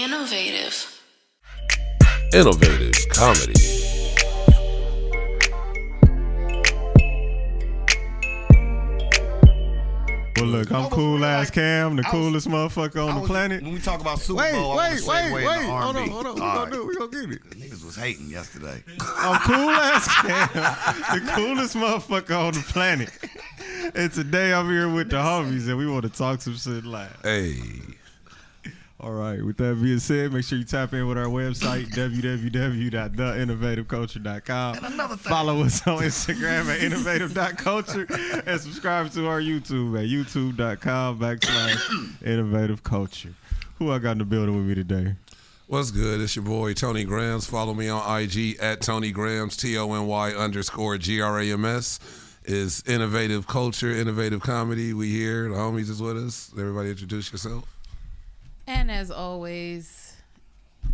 Innovative. Innovative comedy. Well, look, I'm cool ass Cam, the coolest motherfucker on the planet. When we talk about Super Bowl, Wait. Hold on. We gonna get it. Niggas was hating yesterday. I'm cool ass Cam, the coolest motherfucker on the planet. And today I'm here with the homies and we want to talk some shit live. Hey. All right, with that being said, make sure you tap in with our website, www.theinnovativeculture.com. And another thing. Follow us on Instagram at innovative.culture and subscribe to our YouTube at youtube.com/innovativeculture. Who I got in the building with me today? What's good? It's your boy Tony Grams. Follow me on IG at Tony Grams, TONY_GRAMS. Is Innovative Culture, Innovative Comedy. We here. The homies is with us. Everybody introduce yourself. And as always,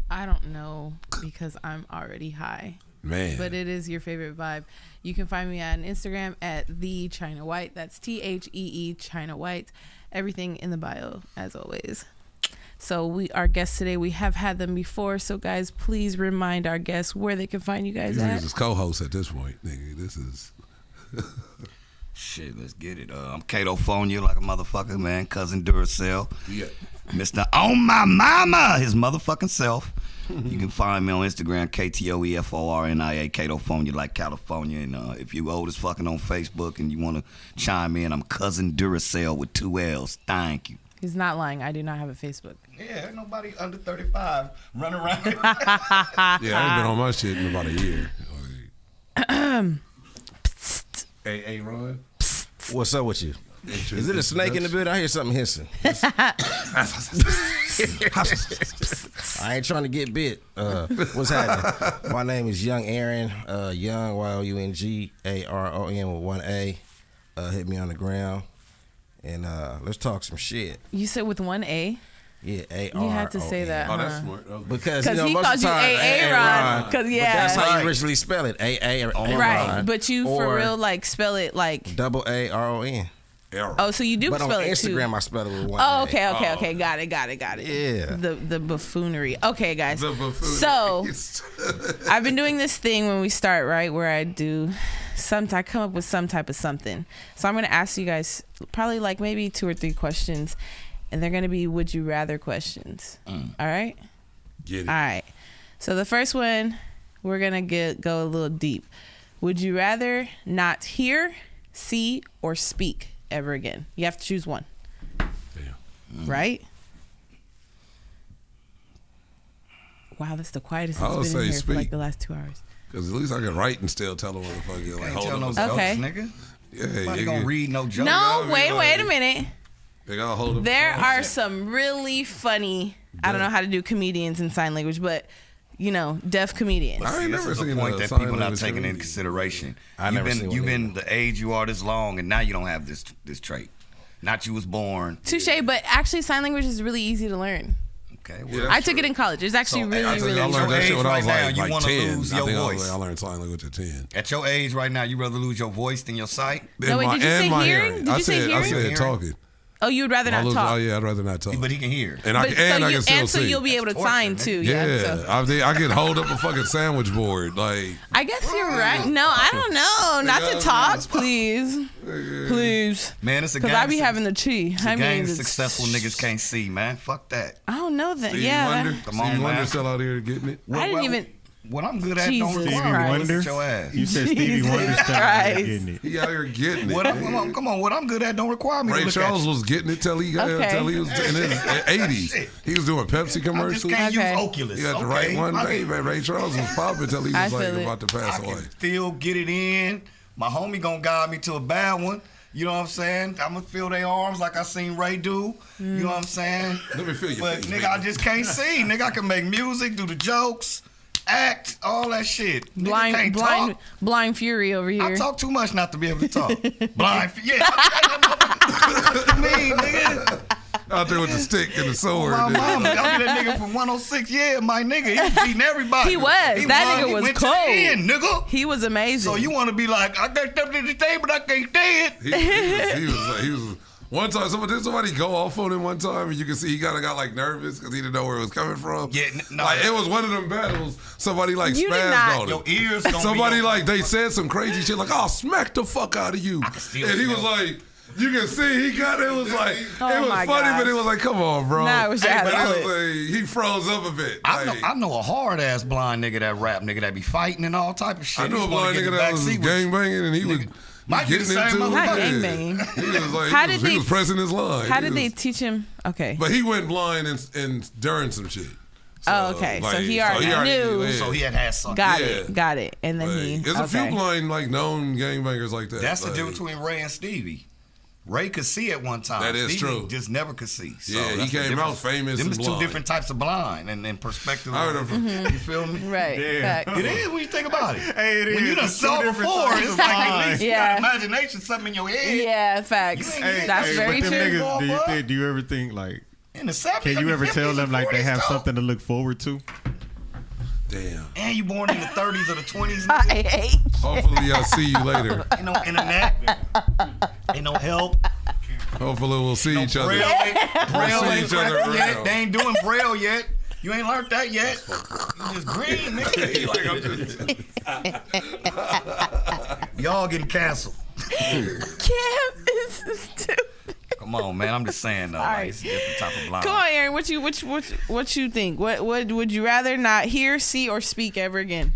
I don't know because I'm already high. Man. But it is your favorite vibe. You can find me on Instagram at the China White. That's THEE China White. Everything in the bio, as always. So our guests today, we have had them before. So guys, please remind our guests where they can find you guys at. These is co-hosts at this point, nigga. This is Shit, let's get it. I'm Ktoefornia like a motherfucker, man. Cousin Duracell. yeah. Mr. On My Mama, his motherfucking self. You can find me on Instagram, KTOEFORNIA, Ktoefornia like California. And if you old as fucking on Facebook and you want to chime in, I'm Cousin Duracell with 2 L's. Thank you. He's not lying. I do not have a Facebook. Yeah, ain't nobody under 35 running around. Yeah, I ain't been on my shit in about a year. Hey, Ron. What's up with you? Is it a snake in the building? I hear something hissing. I ain't trying to get bit. What's happening? My name is Young Aaron. Young, YOUNGARON with 1 A. Hit me on the ground. And let's talk some shit. You said with 1 A? Yeah, ARON. You had to say that. Oh, that's smart. Okay. Because he most called of the you time, Aaron. Because But that's how you originally spell it. AARON. Right, but you for or real like spell it like AARON. Oh, so you do But on spell it Instagram, too. I spell it with 1 Oh, A. okay. Got it. Yeah. The buffoonery. Okay, guys. The buffoonery. So I've been doing this thing when we start, right, where I come up with some type of something. So I'm gonna ask you guys probably like maybe 2 or 3 questions, and they're gonna be would you rather questions. All right. Get it. All right. So the first one, we're gonna go a little deep. Would you rather not hear, see, or speak ever again? You have to choose one. Damn. Right? Wow, that's the quietest I would it's been in say here for like speak. the last 2 hours. Because at least I can write and still tell a motherfucker. Like, Can't tell no hold jokes, up. Okay. nigga. Yeah, Nobody gonna read no jokes. No, be wait like- a minute. They gotta hold up. There are some really funny, I don't know how to do comedians in sign language, but, deaf comedians. I ain't This never is seen a point a that sign people not language taking into comedian. consideration. I never seen one You've been either. the age you are this long, and now you don't have this trait. Not you was born. Touche, but actually sign language is really easy to learn. Okay. Yeah, Well, I took it in college. It's actually So, really, I really I easy. learned that shit when I was Right now, like, you like wanna 10. lose I your think voice. I learned sign language at 10. at your age right now, you rather lose your voice than your sight. No, wait, And did you say my hearing? Did I you say said, hearing? I said talking. Oh, you would rather not talk. Oh yeah, I'd rather not talk. But he can hear. And I But can still so see. you'll be able to That's torture, sign man. too. Yeah, I could hold up a fucking sandwich board. Like, I guess you're right. No, I don't know. Not to talk, please. Please. Man, it's a Because game. I be having the chi. it's a I game mean, successful niggas can't see, man. Fuck that. I don't know that. Stevie Yeah. Wonder, Come on, Stevie Wonder man. still out here getting it. I didn't even. What I'm good at Jesus don't Christ. require me to Wonder? look at your ass. You said Stevie Jesus Wonder's Christ. getting it. He out here getting it. What come on, what I'm good at don't require me to Ray look Charles at you. was getting it till he Okay. was in his 80s. He was doing Pepsi I just commercials. can't Okay. use Oculus. He had the okay? right one I day, can- man. Ray Charles was popping till he I was like feel it. about to pass I away. can still get it in. My homie gonna guide me to a bad one. You know what I'm saying? I'm gonna feel their arms like I seen Ray do. You know what I'm saying? Let me feel your But face, nigga, baby. I just can't see. Nigga, I can make music, do the jokes, act, all that shit. Nigga can't talk. Blind Fury over here. I talk too much not to be able to talk. Blind, yeah. I mean, nigga. Out there with the stick and the sword. My nigga. mama, I be that nigga from 106. Yeah, my nigga, he was beating everybody. He was. That nigga he was went cold. To the end, nigga. He was amazing. So you want to be like, I got something to say, but I can't say it. He was One time, somebody go off on him one time, and you can see he kind of got like nervous because he didn't know where it was coming from. Yeah, no, like it was one of them battles. Somebody like You did spazzed not. on him. Your ears gonna Somebody be like they said some crazy shit like, "I'll smack the fuck out of you," and he was like. You can see he got it. Was like it was my funny, gosh. but it was like, come on, bro. Nah, I wish I had but a it was clip. like, he froze up a bit. I know a hard ass blind nigga that rap nigga that be fighting and all type of shit. I knew a blind nigga that was gang banging, and he was might be the getting same into it. motherfucker. Not gangbanging. He was like, How he did was pressing his line. How He did they was- teach him? Okay. But he went blind and during some shit. Oh, okay. So he already knew. yeah. So he had something. Got Yeah. it. Got it. And then he. There's a few okay. blind, like known gangbangers like that. That's the like, difference between Ray and Stevie. Ray could see at one time. That is Stevie true. just never could see. So Yeah, he that's the came difference. out famous Them and is two blind. different types of blind and perspective. I heard of him. You feel me? Right. Yeah. Fact. It is when you think about it. Hey, it When is. you done It's two saw different before, types it's of like at blind. least you Yeah. got imagination, something in your head. Yeah. Facts. You ain't- That's Hey, very but them true. niggas, do you ever think like? In the 70s, Can you ever tell 50s, them like they 40s, have though? something to look forward to? Damn. And you born in the 30s or the 20s? I hate. Hopefully, I'll see you later. Ain't no internet. Ain't no help. Hopefully, we'll see each other. Braille see ain't each other cracked yet. around. They ain't doing Braille yet. You ain't learned that yet. You just green, nigga. You like, I'm just... Y'all getting canceled. Cam is stupid. Come on, man. I'm just saying though. Sorry. Like, it's a different type of blind. Come on, Aaron. What you think? What would you rather not hear, see, or speak ever again?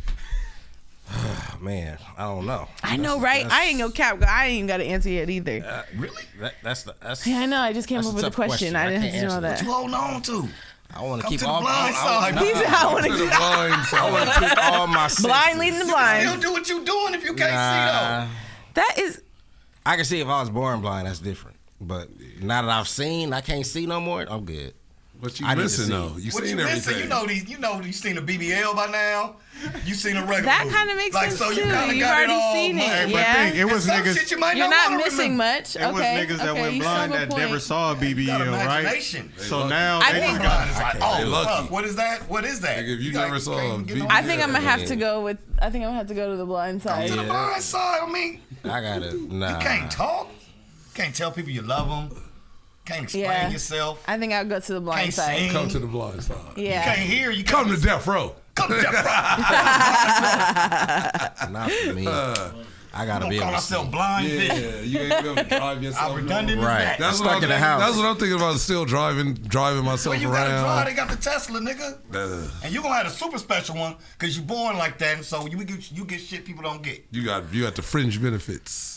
Man, I don't know. I know, right? I ain't no cap. I ain't even got to answer yet either. Really? That's Yeah, I know. I just came that's up a with the tough question. I didn't can't have to know answer that. What you holding on to? I want to Come keep to the all blind side. He said, I want To the to blind side. keep all my senses. blind leading the Still blind. do what you doing if you can't Nah, That is. I can see if I was born blind, that's different. But now that I've seen, I can't see no more. I'm good. But you I need to missing see. though. You see. What seen you everything. missing? You know you seen a BBL by now. You seen a regular That movie. kind of makes like, sense so too. you kinda You've got already all seen it. mixed. Hey, but Yeah. think, it was Some niggas. shit you might You're not not wanna missing remember. much. It was Okay. niggas that okay, went you blind still have that a never point. saw a Got BBL, right? imagination. So lucky. now I they think- got It's like, They oh, lucky. fuck, what is that? What is that? Like, if you got- never saw can't a get no- I think I'm gonna have Yeah. to go with. I think I'm gonna have to go to the blind side. To the blind side, I mean, I gotta. Nah. you can't talk. Can't tell people you love them. Can't explain Yeah. yourself. I think I'll go to the blind Can't side. sing. Come to the blind side. You Yeah. can't hear. You Come can't to death row. Come to death row. Not for me. I gotta We be don't call able to see. ourselves blind Yeah, bitch. you ain't gonna be able to drive yourself. How redundant nowhere. is Right. that? That's Stuck what I'm in the thinking- house. That's what I'm thinking about. Still driving myself Well, you gotta drive. around. They got the Tesla, nigga. And you gonna have a super special one because you born like that, and so you get shit people don't get. You got the fringe benefits.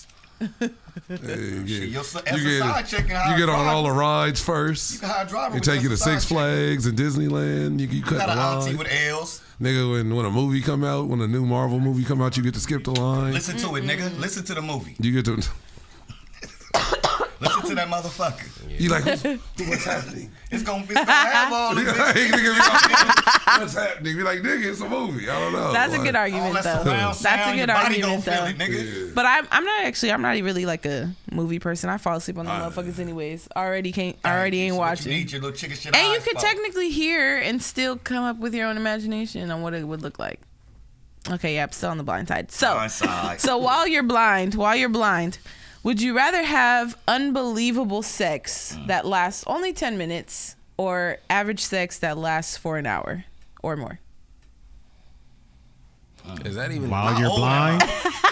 Shit, your SSI checking how you I get on drive. all the rides first. You can hire a driver. They with take you to SSI Six check. Flags and Disneyland. You cut Got the an auntie line. with L's. Nigga, when a movie come out, when a new Marvel movie come out, you get to skip the line. Listen to it, nigga. Listen to the movie. You get to. Listen to that motherfucker. You like what's happening? It's gonna have all of Nigga, this. be like, what's happening? Be like, nigga, it's a movie. I don't know. That's a good All argument, that though. surround That's a sound, your good body gonna argument, feel though. it, nigga. But I'm not really like a movie person. I fall asleep on the motherfuckers anyways. Already ain't So what you watching. need your little chicken shit And you eyes could for. technically hear and still come up with your own imagination on what it would look like. Okay, yeah, I'm still on the blind side. So, Blind side. so while you're blind, would you rather have unbelievable sex that lasts only 10 minutes or average sex that lasts for an hour or more? Is that even? While you're old blind?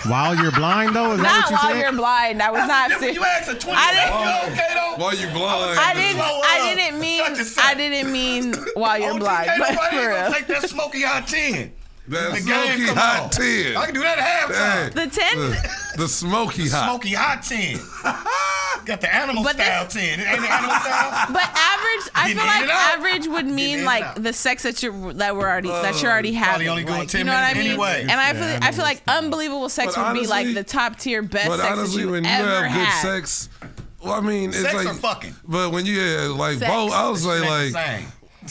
While you're blind, though? Is that Not what you while said? you're blind. That was not If serious. you ask a 20 I didn't- you okay though? While you blind. I didn't mean while you're OG blind, ain't but nobody for ain't gonna real. take that smoky hot 10. That The game smoky come hot on. 10. I can do that at halftime. Dang. The 10 The smoky hot. Smoky hot 10. Got the animal But style this- 10. It ain't the animal style. But average, I Getting feel in like and out. average would Getting in mean and like out. the sex that you're already having. only going like, 10 you know what I minutes mean? anyway. And I feel like unbelievable sex But would be like honestly- the top tier best But sex honestly, that you when you ever have good had. sex, well, I mean, it's Sex like or fucking? But when you like Sex. both, I would say Shit ain't like the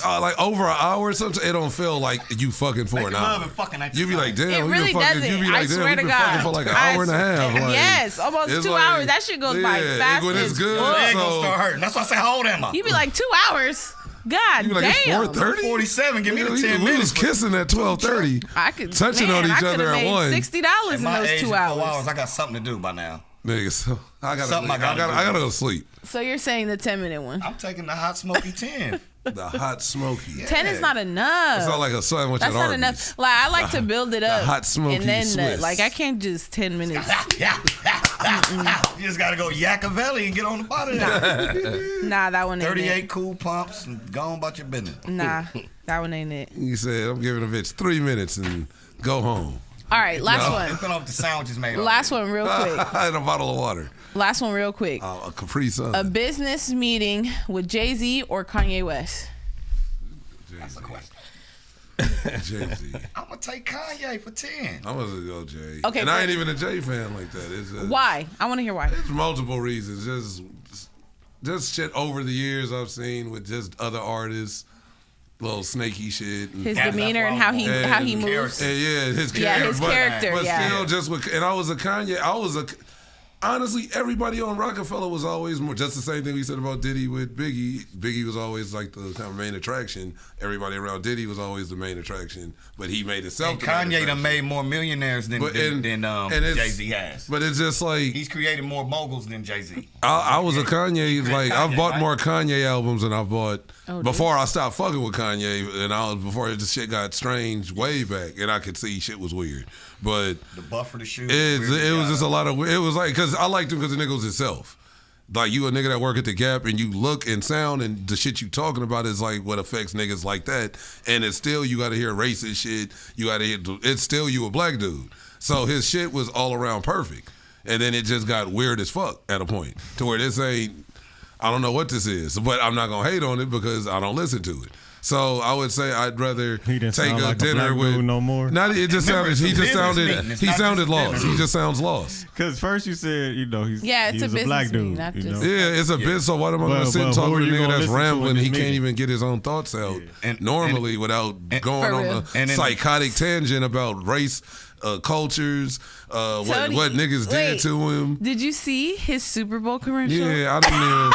same. like over an hour. Sometimes it don't feel like you fucking for Like an you hour. love and fucking at the You be same like, time. damn, It we really been fucking. doesn't. You be I like, damn, swear we to been God. fucking for like an hour and a half. Like, Yes, almost it's 2 like- hours. That shit goes by yeah, fast when it's as good, fuck. Leg so- gonna start hurting. That's why I say, how old am I? You be like 2 hours. God You be like, it's damn. 4:30. 47. Give me the 10 We minutes. was kissing at 12:30. I could Touching man, on each I other could've at made one. $60 At in my those age, 2 in 4 hours. hours, I got something to do by now. Nigga, so I gotta Something I gotta do. go to sleep. So you're saying the 10-minute one? I'm taking the hot smoky 10. The hot smoky. 10 is not enough. It's not like a sandwich That's at not Arby's. enough. Like I like to build it up. hot smoky and then Swiss. like I can't just 10 minutes. You just gotta go Yachivelli and get on the bottom. Nah, that one ain't 38 it. cool pumps and go on about your business. Nah, that one ain't it. You said I'm giving a bitch 3 minutes and go home. All right, last Depending on what the sandwich is made of. One. Last one, real quick. And a bottle of water. Last one, real quick. A Capri Sun. A business meeting with Jay-Z or Kanye West? That's a question. Jay-Z. I'm gonna take Kanye for 10. I'm gonna go Jay. Okay, and I ain't but- even a Jay fan like that. It's just, Why? I want to hear why. There's multiple reasons. Just shit over the years I've seen with just other artists, little snaky shit. And, His That's demeanor and why how I'm he going- how he And- moves. and his character. Yeah, his character, But yeah. still, just with, and I was a Kanye. Honestly, everybody on Rockefeller was always more just the same thing we said about Diddy with Biggie. Biggie was always like the kind of main attraction. Everybody around Diddy was always the main attraction, but he made himself. And the main Kanye done attraction. made more millionaires than But- and it's- Jay-Z has. But it's just like He's created more moguls than Jay-Z. I was a Kanye. Like I've bought right? more Kanye albums than I've bought Oh, before I stopped fucking with Kanye, and before this shit got strange way back, and I could see shit was weird. But The buffer, the shoes. it was just a lot of. It was like because I liked him because the nigga was himself. Like you a nigga that work at the Gap and you look and sound and the shit you talking about is like what affects niggas like that. And it's still you got to hear racist shit. You got to hear. It's still you a black dude. So his shit was all around perfect. And then it just got weird as fuck at a point to where this ain't. I don't know what this is, but I'm not gonna hate on it because I don't listen to it. So I would say I'd rather He didn't take sound a like a dinner black with dude no more. Not it just Remember, sounded. He it's a just business sounded. meeting. It's He not sounded just lost. dinner. He just sounds lost. Because first you said, he's Yeah, it's he a was business black meeting, dude. not you just- know? Yeah, it's a bit. So why am I going to But- sit and but talk who with a you nigga gonna that's listen to rambling? in He this can't meeting? even get his own thoughts out And- normally without going For on real. a And then- psychotic tangent about race, cultures, Tony, what niggas wait. did to him. Did you see his Super Bowl commercial? Yeah, I didn't even.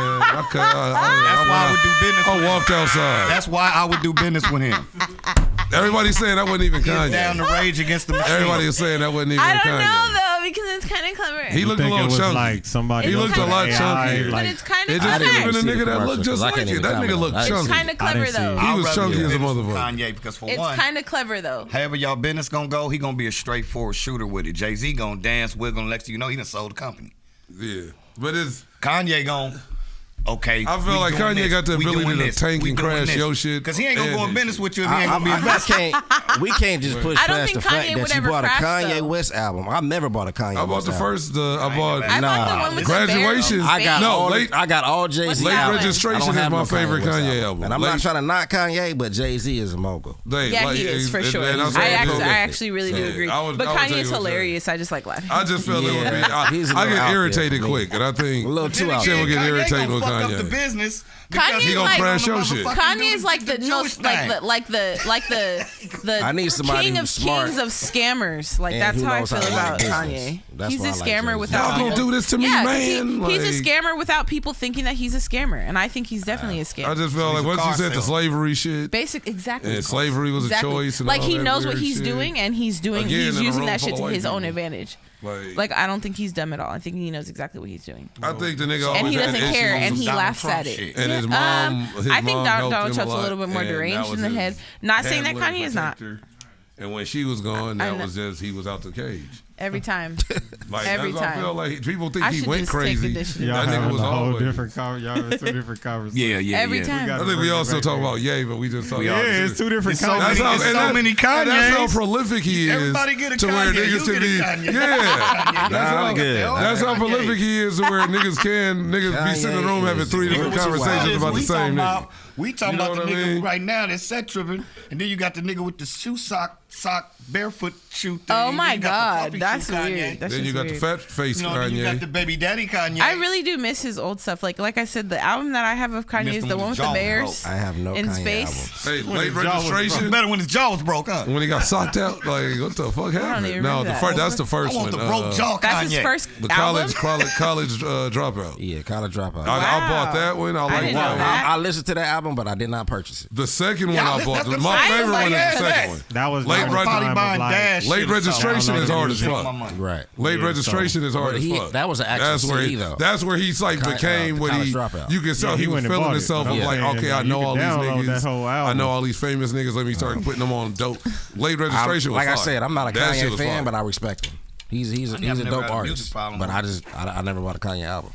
Man, That's why I would do business with I him. walked outside. That's why I would do business with him. Everybody's saying that wasn't even Get down Kanye. the rage against the machine. Everybody is saying that wasn't even I don't Kanye. know though because it's kind of clever. He You looked a think it little was chunky. like somebody He else looked a with lot AI, chunkier. but like- it's kind It of just I didn't even even a see nigga the that looked commercial, just 'cause I like can't it. even That nigga comment looked on it. It's chunky. kind of I clever didn't see though. it. He I'd was rather chunky do as a business with motherfucker. Kanye because for It's one, kind of clever though. however y'all business gonna go, he gonna be a straightforward shooter with it. Jay-Z gonna dance, wiggle, next thing you know, he done sold the company. Yeah, but it's. Kanye gonna, okay. I feel like Kanye got the ability to tank and crash your shit Because he ain't gonna and go in his business shit. with you if he ain't gonna be I invested. we can't just push I don't past the think fact Kanye would that you ever bought a crash, Kanye though. West album. I've never bought a Kanye I bought West the album. first. I bought. I bought the one with Graduation. the I got No, all. late- I got all Jay Z. Late albums. Registration I don't is have my no favorite West Kanye album. And I'm Late- not trying to knock Kanye, but Jay Z is a mogul. Yeah, he is for sure. I actually really do Yeah, agree. I would- But I would take Kanye's it with hilarious. I just like laughing. I just felt it would be. He's a I little get out there irritated for me. quick, and I think A little too out shit will get Kanye irritated gonna with fuck up the Kanye. business. Kanye's He gonna like- crash your shit. Kanye's like the no, like the I need somebody king of who's smart. kings of scammers. Like And that's who how I knows feel how to about run a business. Kanye. That's He's a why I like scammer Jay-Z. without Y'all gonna people- do this to me, yeah, 'cause man? he's a Like- scammer without people thinking that he's a scammer, and I think he's definitely a I scammer. just felt he's like a once car you said the seller. slavery shit, Basic, exactly. and slavery was Exactly. a choice, and Like all he that knows what weird he's shit. doing, and he's Again, he's in a using room that full shit of to white his own people. advantage. Like, Like I don't think he's dumb at all. I think he knows exactly what he's doing. I think the nigga And always he had doesn't issues care, with and he Donald laughs Trump at it. shit. And his Yeah, mom, I think mom Donald helped him Trump's a lot, little bit more and deranged that was in the his head. Not saying that handler and Kanye is not. protector. And when she was gone, I that know. was just he was out the cage. Every time. Like Every that's what I time. feel like people think I he should went just take crazy. initiative. Y'all That nigga having was a whole always. different y'all having two different conversations. Yeah. Every time. gotta I think we bring it also back talk in. about Ye, but we just talk Yeah, about it's two different It's so Kanye's. many- it's and so that- many and that's how Kanyes. prolific he is. Everybody get a to where Kanye. niggas You can get a be. Kanye. Yeah, Nah, I'm good. that's how prolific he is. To where niggas be sitting in the room Kanye having three is- different Nigga, conversations about the same nigga. We talking You know about the what I nigga mean? right now that's set tripping, and then you got the nigga with the sock barefoot shoe thing. Oh Then my you got the God, puffy that's shoe Kanye. weird. That's Then you just got the weird. fat face You know, then you got the Kanye. baby daddy Kanye. I really do miss his old stuff. Like I said, the album that I have of Kanye Missed is him the when one his with the jaw was bears I have no in Kanye space. albums. Hey, late his jaw was registration. better when his jaw was broke, huh? When he got socked out, like what the fuck happened? even No, remember the that. first. That's the I first want one. the broke jaw Kanye. That's his first The album. college dropout. Yeah, College Dropout. I bought that one. I like didn't that know one. that. I listened to that album, but I did not purchase it. The second one Yeah, I bought. that's My what I'm favorite saying. one is the Yeah, second yeah. one. That was Late during the Reg- time of, Probably buying like, Dash. Late shit or something. registration is hard as He fuck. my money. Right. Late registration is hard But as he- fuck. that was an actual that's where CD, though. That's where he's like became what College he. Dropout. You can tell Yeah, he he was went and feeling bought it. himself. I'm I'm like, saying, okay, I you know could all these download that niggas. whole I album. know all these famous niggas. Let me start putting them on dope. Late registration was like I fire. said, I'm not a That shit Kanye was fan, fire. but I respect him. He's a never dope had a music artist. problem But with I never bought a Kanye album.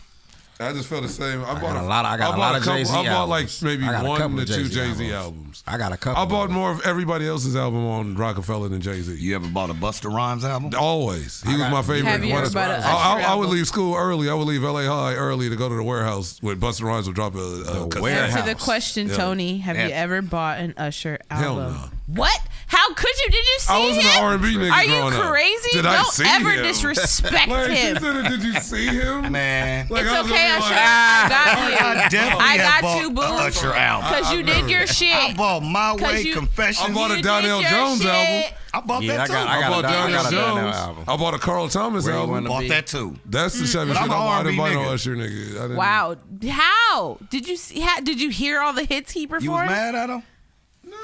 I just felt the same. I bought got a lot of Jay-Z I bought like albums. maybe I got a one couple to of two Jay-Z Jay-Z albums. albums. I got a couple. I bought more of everybody else's album on Rockefeller than Jay-Z. You ever bought a Busta Rhymes album? Always. He was my favorite. Have you One ever of- bought a Usher I would album? leave school early. I would leave LA High early to go to the warehouse where Busta Rhymes would drop a cassette. warehouse. Answer the question, Yeah. Tony. Have you Yeah. ever bought an Usher Hell album? no. What? How could you? Did you see I wasn't him? an R&B nigga Are you growing up. crazy? Did I Don't see ever him? disrespect Like, him. she said, did you see him? Man. Like, It's I was okay, gonna be Usher. like, I got you. I definitely I have got you, bought boo. a Usher album. Because you did your I shit. bought My 'Cause Way, you- Confessions. I bought a You Donnell did your Jones shit. album. I bought Yeah, that too. I bought Donnell Donnell Jones Jones. album. I bought a Carl Thomas Where you album. wanna Bought be? that too. That's the Chevy But shit. I'm I an didn't buy R&B no nigga. Usher nigga. I didn't- Wow. How? Did you see? Did you hear all the hits he You was performed? mad at him?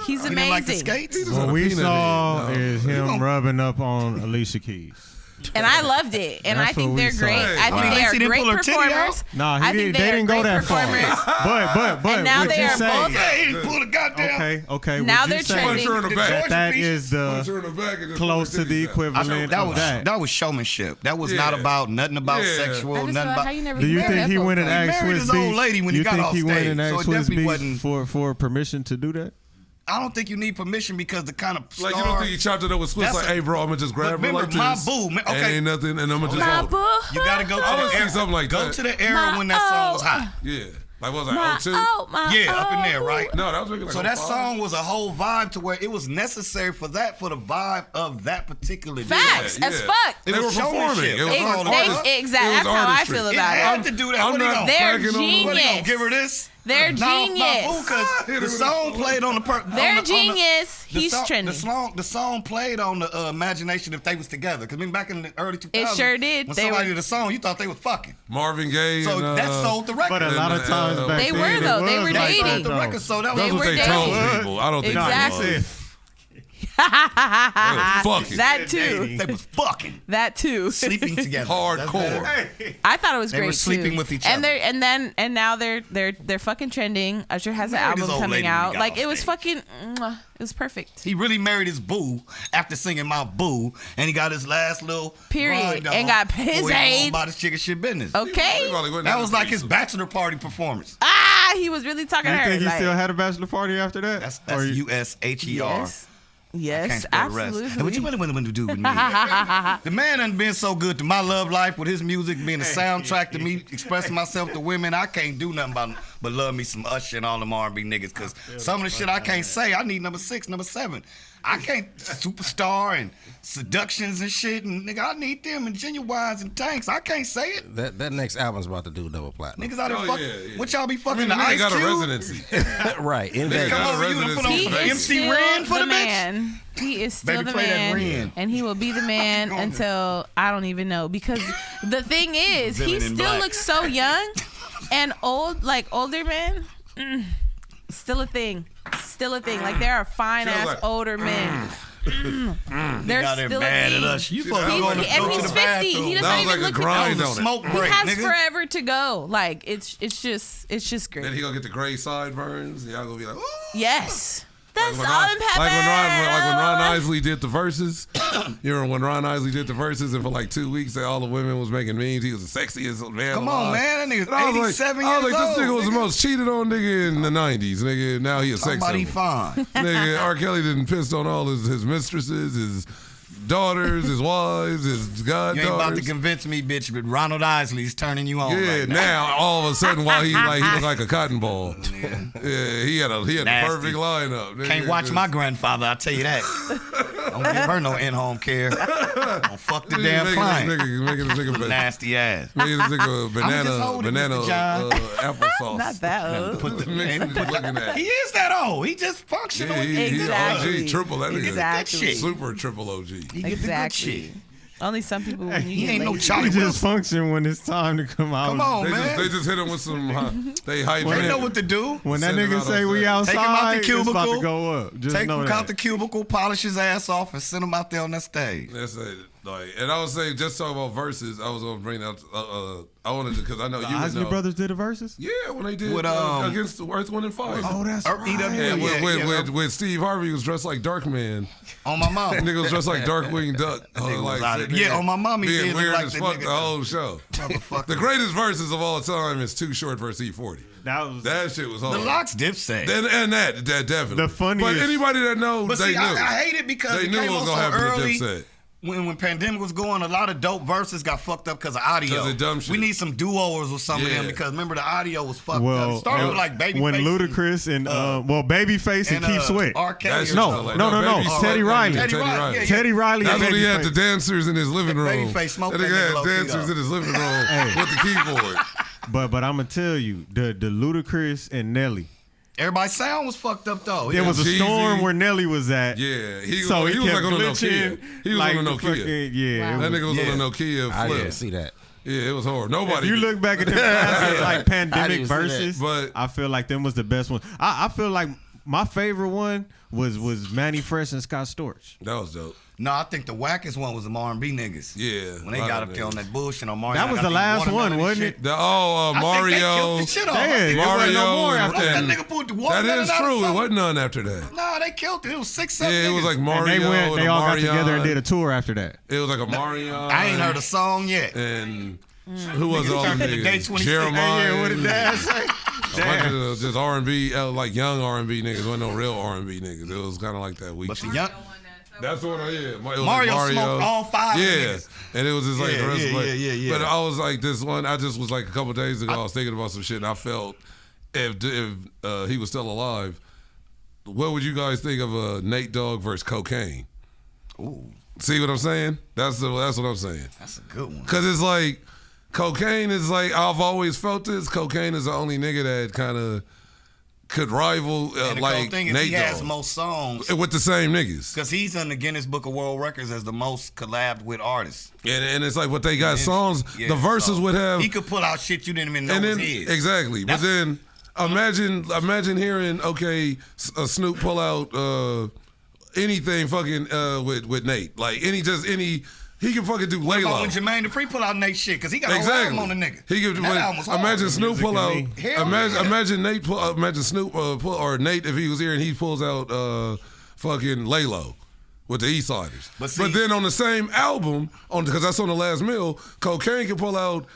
He's You amazing. didn't like the skates? He just What had a we peanut saw head. No. is him rubbing up on Alicia Keys. And I loved it. And That's I think what we they're saw. great. Hey, I wow. think they Lacey are didn't great pull her titty out? performers. Nah, I think they didn't go great that far. performers. But And now would they you are say, both- Yeah, he didn't pull the goddamn. Okay. Now would you they're say trending. Punch her in the back. that is Punch her the in the back and just close put her to the titties out. equivalent That of was that? that was showmanship. That was not Yeah. about nothing about Yeah. sexual, I just nothing feel like about. how you never Do you married think that he folk went and like He asked married Swiss his old Beats? lady when he You got think off he went stage, and so asked it Swiss definitely Beats wasn't. for permission to do that? I don't think you need permission because the kind of star. Like, you don't think he chopped it up with Swiss? That's Like, a- hey, bro, I'm gonna just grab her remember, like this. my boo, man, And okay. ain't nothing, and I'm gonna just My hold it. boo. You got to go to I would the see era. something like Go that. to the era when that song was hot. Yeah. Like, what was that, My, 02? Yeah, up in there, right? No, that was making like So that 05. song was a whole vibe to where it was necessary for the vibe of that particular day. Facts Yeah, as yeah. fuck. They It were was performing. showmanship. It was They- all they- artistry. Exactly. It was That's how I artistry. feel It about had it. to do that. I'm What he not gonna- They're cracking on What he gonna genius. give her this? They're Knock off my genius. boo, 'cause the song played on the They're genius. He's trending. The song played on the imagination if they was together. Because back in the early 2000s, sure did. When They somebody were- did a song, you thought they was fucking. Marvin Gaye So and, that sold the record. But a lot of times back They then, were, it though. They was were like dating. that, sold the though. record. So that They That's was what were they told dating. people. I don't think Exactly. they was. Fucking That too. They was fucking That too. sleeping together. hardcore. I thought it was They great were sleeping too. with each and other. now they're fucking trending. Usher has an Married his album old lady coming when he out. got Like off it was stage. fucking. It was perfect. He really married his boo after singing my boo, and he got his last little Period. grind on And got his before he went age. about his chicken shit business. Okay. That was like his bachelor party performance. He was really talking You to her. think he like, still had a bachelor party after that? That's Or you- USHER. Yes. Can't Yes, spell the rest. absolutely. And what you really want to do with me? The man done been so good to my love life with his music being a soundtrack to me expressing myself to women. I can't do nothing but love me some Usher and all them R&B niggas. Because some of the shit I can't say, I need number 6, number 7. I can't superstar and seductions and shit. And nigga, I need them and Genuines and Tanks. I can't say it. That next album's about to do double platinum. Niggas out there Oh, fucking. yeah, yeah. What y'all be I fucking mean, the the man Ice got a Cube? residency. Right. In They Vegas. got Come a over you and put on He some residency. is MC still Ren for the the bitch. man. He is still Baby, the play that man, Ren. and he will be the man until I don't even know. Because the thing is, he Villain in still black. looks so young and old, like older men. Still a thing. Still a thing. Like there are fine Feels ass like- older men. They're Got him still mad a at thing. us. You See, supposed to that go was to like- And go to he's the 50. bathroom. He doesn't That was even like a look grind That was a on it. smoke He break, has nigga. forever to go. Like it's just great. Then he gonna get the gray sideburns. Y'all gonna be like, ooh. Yes. That's Like salt and pepper. Like when Ron Isley did the verses. You remember when Ron Isley did the verses, and for like 2 weeks, all the women was making memes. He was the sexiest man. Come on, alive. man. That nigga's And I was 87 I was years like, this nigga old, was the nigga. most cheated on nigga in the 90s. Nigga, now he a sex Somebody symbol. fine. Nigga, R. Kelly didn't piss on all his mistresses, his daughters, his wives, his You ain't about to goddaughters. convince me, bitch, but Ronald Isley's turning you on Yeah, right now. now all of a sudden, while he looked like a cotton ball. Yeah, he had the Nasty. perfect lineup. Nigga. Can't watch my grandfather, I'll tell you that. Don't give her no in-home care. Don't fuck the damn client. Making this nigga Nasty ass. making this nigga just holding banana Mr. John. applesauce. Not that old. Put the, Looking at. he is that old. He just functional. Yeah, he's Exactly. OG, triple that nigga. Exactly. Shit. Super triple OG. He get the good Exactly. shit. Only some people when you He get ain't no lazy. Charlie He just Wilson. function when it's time to come out. Come on, They man. just hit him with some. They hype Well, They him. know what to do. When that Send him nigga out say on we set. outside, Take him out the it's about cubicle. to go up. Just Take know him that. out the cubicle, polish his ass off, and send him out there on that stage. That's it. Like, and I was saying, just talking about verses, I was gonna bring out. I wanted to because I know The you would Isley know. Brothers did the verses? Yeah, when they did With, against the Earth, Wind and Fire. Oh, that's right. And Yeah, with Steve Harvey was dressed like Darkman. On my mom. Nigga was dressed like Darkwing Duck. nigga was Like, out of- sitting yeah, there on my mom, he being did look weird like as the fuck nigga the whole show. Motherfucker. The greatest verses of all time is Too Short versus E40. That Shit was The hard. Locks Dipset. And that definitely. The funniest- But anybody that knows, But they see, knew. I hate it because They it knew came it was on gonna so happen to early. Dipset. When pandemic was going, a lot of dope verses got fucked up because of audio. 'Cause of dumb shit. We need some duos with some of them Yeah. because remember the audio was fucked up. Well, It started with like Babyface. when Ludacris and Babyface and Keith Sweat. R. Kelly. That shit No, was like- no, Babyface- Teddy Riley. Teddy Riley. Yeah, Teddy Riley That's and when he had Babyface. the dancers in his living room. Babyface smoked That that nigga nigga had low-key, dancers though. in his living room with the keyboard. But I'm gonna tell you, the Ludacris and Nelly. Everybody's sound was fucked up though. There was a Jeezy. storm where Nelly was at. Yeah, he was So like kept on a glitching, Nokia. He was on a the Nokia. fucking- yeah. Wow. That nigga was Yeah. on a Nokia I flip. didn't see that. Yeah, it was horrible. Nobody. If you did. look back at the classic, like I pandemic didn't see that. verses, But- I feel like them was the best one. I feel like my favorite one was Manny Fresh and Scott Storch. That was dope. No, I think the wackest one was the R&B niggas. Yeah, When they a lot got of up there on niggas. that bullshit on Mario. That was the last one, wasn't it? Mario. I think they killed the shit off. Yeah, I think- there wasn't no Mario more and- after That and- nigga pulled the That watermelon is out of true. It something. wasn't none after that. No, they killed it. It was 6, 7 Yeah, it was niggas. like And Mario. they all got Marion. together and did a tour after that. It was like a Mario. I ain't heard a song yet. And who was Niggas all turned the to the day niggas? 26. Jeremiah. Yeah, what did Dad say? A bunch of just R&B, like young R&B niggas. Wasn't no real R&B niggas. It was kind of like that weak But the shit. young That's what I hear. Mario smoked all 5 Yeah, niggas. and it was just like Yeah, the rest. yeah, but, yeah. but I was like this one. I just was like a couple days ago. I was thinking about some shit, and I felt if he was still alive, what would you guys think of a Nate Dogg versus Cocaine? Ooh, See what I'm saying? That's what I'm saying. that's a good one. Cause it's like Cocaine is like I've always felt this. Cocaine is the only nigga that kind of could rival And the like cool thing is Nate he has Dogg most songs with the same niggas. because he's in the Guinness Book of World Records as the most collabed with artists. And it's like what they got songs. Yeah, the verses so would have. He could pull out shit you didn't even know And was then his. exactly, but then imagine hearing Snoop pull out anything fucking with Nate, like any he can fucking do But Laylo. when Jermaine Dupri pull out Nate shit, because he got a Exactly. album on the nigga. He could And that album was hard. imagine Snoop pull out. Hell Imagine yeah. Nate pull. Imagine Snoop pull or Nate if he was here and he pulls out fucking Laylo with the Eastsiders. But see- then on the same album, because that's on the last meal, Cocaine can pull out.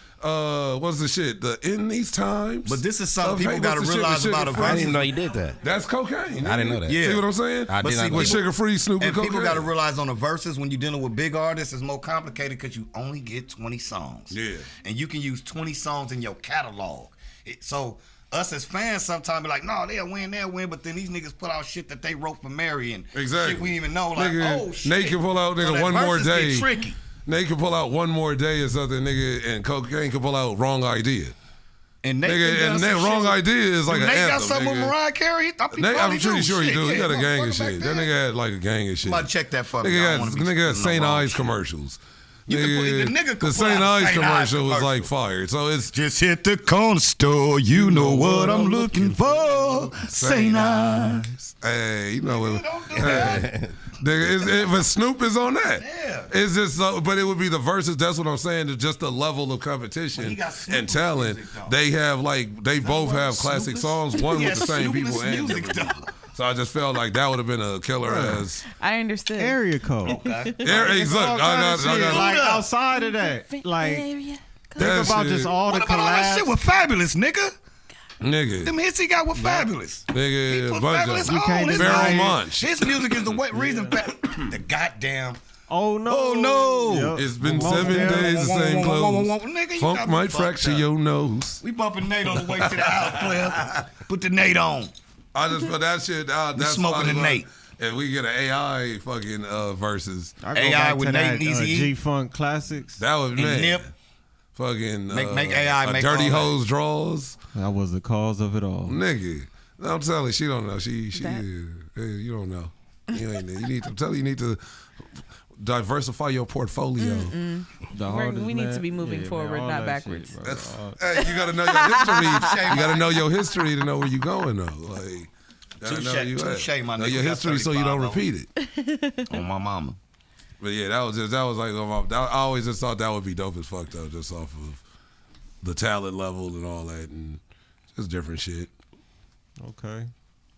What's the shit? The In These Times. But this is something of people Hate- gotta what's the shit realize with about Sugar a Free? I verse. didn't even know you did that. That's cocaine. I didn't know that. Yeah. See what I'm saying? I But did see, not know With that. Sugar Free, Snoop, And and cocaine. people got to realize on the verses, when you're dealing with big artists, it's more complicated because you only get 20 songs. Yeah. And you can use 20 songs in your catalog. So us as fans sometimes be like, no, they'll win, but then these niggas put out shit that they wrote for Mary and Exactly. shit we didn't even know. Like, Nigga, oh, shit. Nate can pull out, nigga, that One More verses Day. get tricky. Nate can pull out One More Day or something, nigga, and Cocaine can pull out Wrong Idea. And Nate, Nigga, done and some that Wrong shit. Idea is like Dude, an Nate anthem, got something nigga. with Mariah Carey. Nate, I'm pretty sure he do. He got a gang of shit. That nigga had like a gang of shit. Somebody check that for me. I Nigga don't got wanna be nigga spitting had St. no wrong Eyes shit. commercials. You can put- the nigga could the pull St. out Eyes St. Ives commercial was commercial. like fired. So it's Just hit the corner store. You know what I'm looking for. St. Ives. hey, you know what? Don't do that. Nigga, but Snoop is on that. Yeah. It's just, but it would be the verses. That's what I'm saying. It's just the level of competition But he got Snoop and talent. music, though. They have they both have classic songs. One with the same people and music, different though. people. So I just felt like that would have been a killer as. I understood. Area code. Okay. Yeah, hey, look, All kind of shit, I got like outside of that. Like Area. think about just all the What about all that shit collabs. with Fabulous, nigga? nigga, Them hits he got with Fabulous. He nigga, put a bunch Fabulous of You can't on. His, deny Pharoah it. Monch. his music is the reason. The goddamn. Oh no! Oh, no. Yup. It's been Most 7 definitely. days, the same clothes. Nigga, you Funk got me might fucked fracture up. your nose. We bumping Nate on the way to the house, player. Put the Nate on. I just felt that shit. That's smoking why I the love- Nate. If we get an AI fucking verses, I go AI back with to Nate that, and Eazy-E. G-Funk classics. that was And man. Nip. Fucking Make AI a make dirty all that. hoes draws, That was the cause of it all. nigga. No, I'm telling you, she don't know. She That- you don't know. You ain't. You need to. I'm telling you, you need to diversify your portfolio. The hardest we need man- to be moving forward, all not that backwards. shit, bro. Hey, you gotta know your history. You gotta know your history to know where you going though. Like, gotta know where you at. Touche, my know nigga. your We got history so you don't 35 repeat it. On my mama. But yeah, that was like I always just thought that would be dope as fuck though, just off of the talent level and all that, and just different shit. Okay.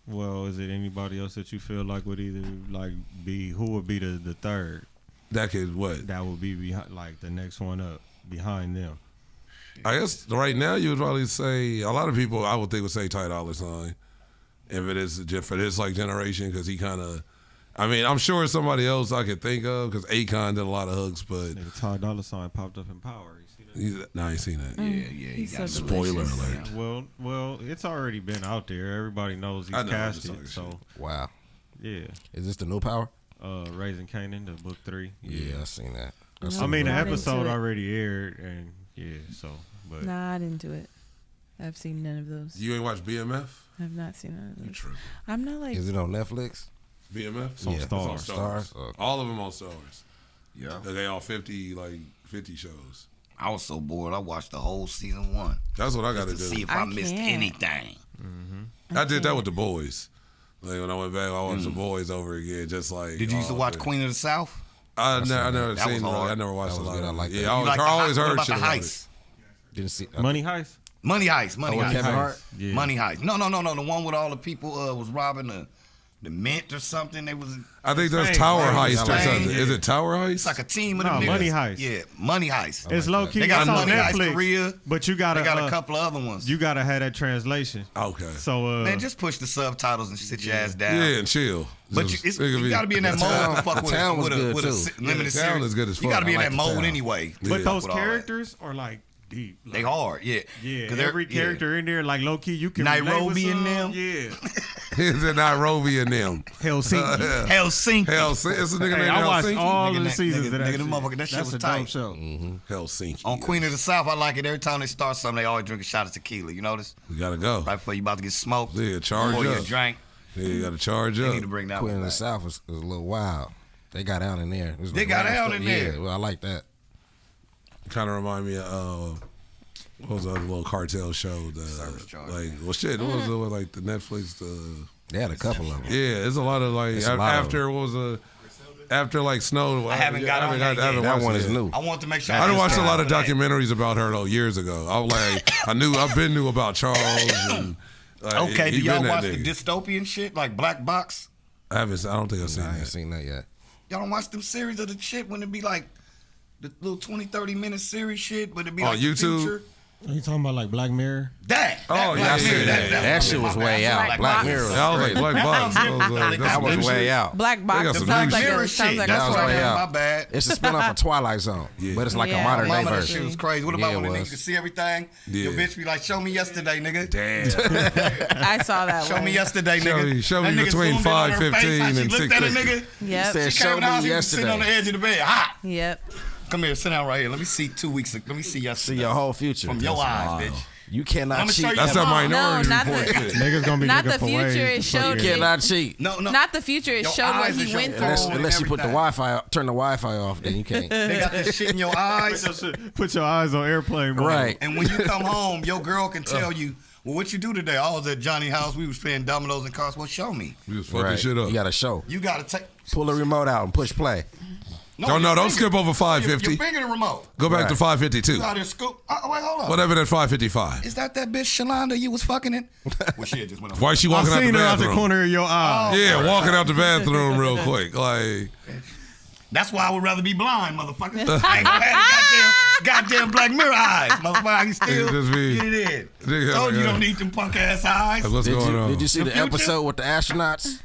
Well, is it anybody else that you feel like would either like be who would be the third? That could what? That would be behind, like the next one up behind them. I guess right now you would probably say a lot of people I would think would say Ty Dolla $ign if it is just for this like generation because he kind of. I mean, I'm sure somebody else I could think of because Akon did a lot of hooks, but Nigga, Ty Dolla $ign popped up in Power. You see that? I ain't seen that. Yeah, he He's got so Spoiler delicious. alert. Well, it's already been out there. Everybody knows he's I know, I'm just casted. talking So shit. Wow. yeah, Is this the new Power? Raising Kanan, the book 3. Yeah, I seen that. I mean, the Not into episode it. already aired, and yeah, so but Not into it. I've seen none of those. You ain't watched BMF? I've not seen none of You those. tripping. I'm not like. Is it on Netflix? BMF? It's on Yeah. Stars. Stars. Okay. All of them on Stars. Yeah. They all 50 shows. I was so bored. I watched the whole season 1 That's what I got to to see do. if I I missed can't. anything. I did that with The Boys. Like when I went back, I watched The Boys over again. Just like Did you used to watch Queen? Queen of the South? I never That was seen. hard. I never watched That a was lot. good. I of like it. that. Yeah, You like I always what heard about shit the about it. heist? Didn't see. Money Heist. Money Heist. Money with Heist. Kevin Hart? Yeah. Money Heist. No. The one with all the people was robbing the mint or something. They was. I think that's Spain, Tower right? Heist or Spain. something. Is it Tower Heist? It's like a team of No, them niggas. Money Heist. Yeah, Money Heist. It's low key. They got It's on Money Heist Netflix. Korea. But you gotta. They got a couple of other ones. You gotta have that translation. Okay. So Man, just push the subtitles and sit your ass down. Yeah, and chill. But you gotta be in that mode to fuck the with town was with good, a too. limited the town series. is good as You fuck. gotta be I in like that the mode town. anyway. But Yeah. those With all that. characters are like deep. Like, They hard, yeah. Yeah, 'Cause every they're- yeah. character in there, like low key, you can relate Nairobi with in some. them. Yeah, Is it Nairobi and them? Helsinki. Helsinki. Helsinki. It's a nigga Hey, named I watched Helsinki. all Nigga, of the that- seasons nigga, of that. nigga, the shit. motherfucker, that shit That's was a tight. dope show. Helsinki. On Queen of the South, I like it. Every time they start something, they always drink a shot of tequila. You notice? We gotta go. Right before you about to get smoked. Yeah, charge Before you up. drink. Yeah, you gotta charge They up. need to bring that Queen one of the back. South was a little wild. They got out in there. It was They like got random out stuff. in there. Yeah, well, I like that. Kind of remind me of what was the other little cartel show? Service charge. Like, well, shit. What was it with like the Netflix? They had a couple of them. Yeah, it's a lot of like It's a lot of after what was a after like Snow. I haven't got on that yet. That one is new. I want to make sure I done watched a lot of that. documentaries about her though years ago. I was like, I've been knew about Charles. And, like, Okay, do he y'all been that watch the nigga. dystopian shit like Black Box? I don't think I've seen I ain't that. seen that yet. Y'all don't watch them series of the shit when it be like the little 20, 30-minute series shit, but it be On like the YouTube? future. Are you talking about like Black Mirror? That. Oh, yeah, I Black see Mirror, that. That shit was way out. Black Mirror was Yeah, I was like crazy. Black Box. I was like, that's That some was new way shit. out. Black They box. got It some sounds new like Mirror a, sounds shit. like That a was porno. way out. My bad. It's a spinoff of Twilight Zone, Yeah. but it's like Yeah. a modern day Mama, that version. shit was crazy. What Yeah, about when it the niggas was. could see everything? Your Yeah. bitch be like, show me yesterday, nigga. Damn. I saw that Show one. me yesterday, nigga. Show me That nigga between zoomed in on her face, 5:15 how she and looked at a 6:50. nigga. Yep. Said, She show came out, me she was sitting on the yesterday. edge of the bed. Hot. Yep. Come here, sit down right here. Let me see 2 weeks. Let me see See yesterday. your whole future. From your eyes, bitch. You cannot I'ma show cheat. you That's that that mom. Minority No, not Report the- shit. Niggas gonna be Not looking the for future, ways it to fuck showed You you. cannot cheat. No. Not the future. It Your showed what eyes he is went your through. phone. Unless you put the everything. Wi-Fi, turn the Wi-Fi off, then you can't. They got this shit in your eyes. Put your eyes on airplane mode. Right. And when you come home, your girl can tell you, well, what you do today? I was at Johnny's house. We was playing dominoes and cars. Well, show me. We was fucking Right. shit up. You got to show. You got to take. Pull the remote out and push play. Don't skip over 550. Your finger the remote. Go back to Right. 552. You out here scoop. Wait, hold on. Whatever that 555. Is that bitch Shalonda you was fucking in? Well, shit just went off. Why is she I walking out the seen her out the bathroom? corner of your eye. Yeah, walking out the bathroom real quick. Like, That's why I would rather be blind, motherfucker. I ain't gonna have goddamn Black Mirror eyes, motherfucker. I can still Just be- get it in. Nigga, Told you like, don't need them punk ass eyes. what's going on? Did you see the future? episode with the astronauts?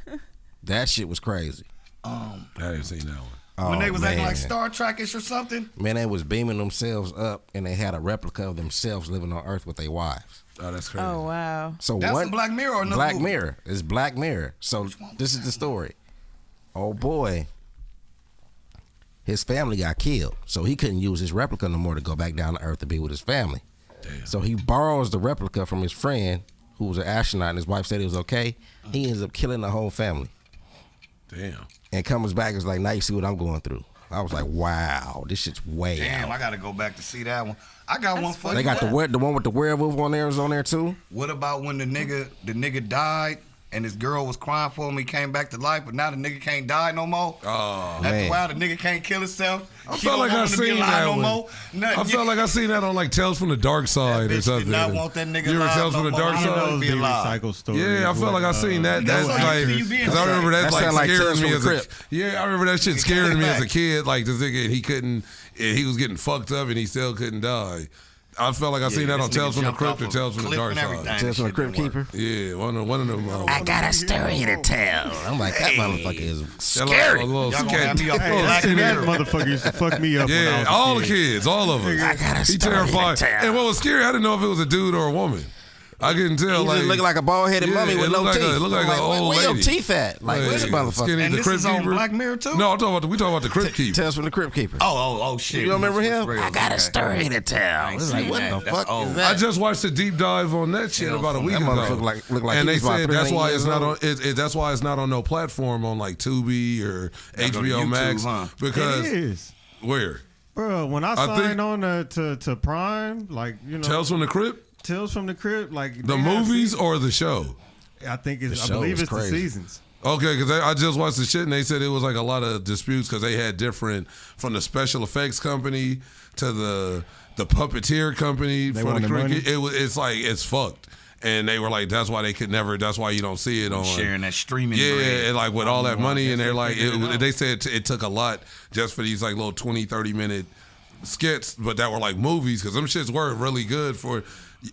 That shit was crazy. I didn't see that one. When they Oh, was acting man. like Star Trek-ish or something. Man, they was beaming themselves up, and they had a replica of themselves living on Earth with their wives. Oh, that's crazy. Oh wow. So That's one in Black Mirror or another Black movie? Mirror. It's Black Mirror. So this is the story. Oh boy, his family got killed, so he couldn't use his replica no more to go back down to Earth to be with his family. Damn. So he borrows the replica from his friend, who was an astronaut, and his wife said it was okay. He ends up killing the whole family, Damn. and comes back and is like, "Now you see what I'm going through." I was like, "Wow, this shit's way Damn, out." I gotta go back to see that one. I got one for They you. got the one with the werewolf on there is on there too. What about when the nigga died and this girl was crying for him. He came back to life, but now the nigga can't die no more. Oh, After man. a while, the nigga can't kill himself. I She felt don't like I want him to be seen alive that no one. more. Nothing. I felt like I seen that on like Tales from the Dark Side or Bitch something. did not want that nigga You ever alive Tales no from the more. Dark I One of Side? those be be alive. recycled stories. Yeah, I felt like I seen that. That's That's how like, you see you being 'cause I remember that That like sound like scared Tales me from as the a Crypt. yeah. I remember that shit Nigga scared came me as a back. kid. Like this nigga, and he couldn't. And he was getting fucked up, and he still couldn't die. I felt like I seen that this on nigga Tales from the jumped Crypt off or a Tales from the cliff Dark and Side. everything. Tales from the Crypt Keeper. Yeah, one of them. I got a story to tell. I'm like, that motherfucker is scary. A little Y'all gonna sketch. have me up Hey, there like that mirror. motherfucker used to fuck me up when I Yeah, was a all the kid. kids, all of us. I got a He story terrified. to tell. And what was scary, I didn't know if it was a dude or a woman. I couldn't tell. He Like, just looked like a bald-headed yeah, mummy it with no looked like teeth. it looked like I'm an old where your lady. teeth at? Like, where's the motherfucker? Skinny, And the this Crypt is on Keeper. Black Mirror too? No, we talking about the Crypt Keeper. Tales from the Crypt Keeper. Oh, shit. You remember him? Real. I got a Okay. story to tell. It's like, seen what that. the That's fuck old. is I that? just watched a deep dive on that shit Hell, about a week that ago. motherfucker look like and he they was about said that's 300 why years it's not on. old. That's why it's not on no platform on like Tubi or Gotta go to HBO YouTube, Max huh? because It is. where Bro, when I think- signed on to Prime, like, you know, Tales from the Crypt, Tales from the Crypt, like the they have movies seasons. or the show. I think it's, The I show believe is it's crazy. the seasons. Okay, because I just watched the shit and they said it was like a lot of disputes because they had different from the special effects company to the puppeteer company They for the wanted money? cricket. It's like it's fucked, and they were like, that's why they could never. That's why you don't see it on Sharing that streaming Yeah, bread. and like with all that money, and they're like, figured it out. they said it took a lot just for these like little 20, 30-minute skits, but that were like movies because them shits were really good for.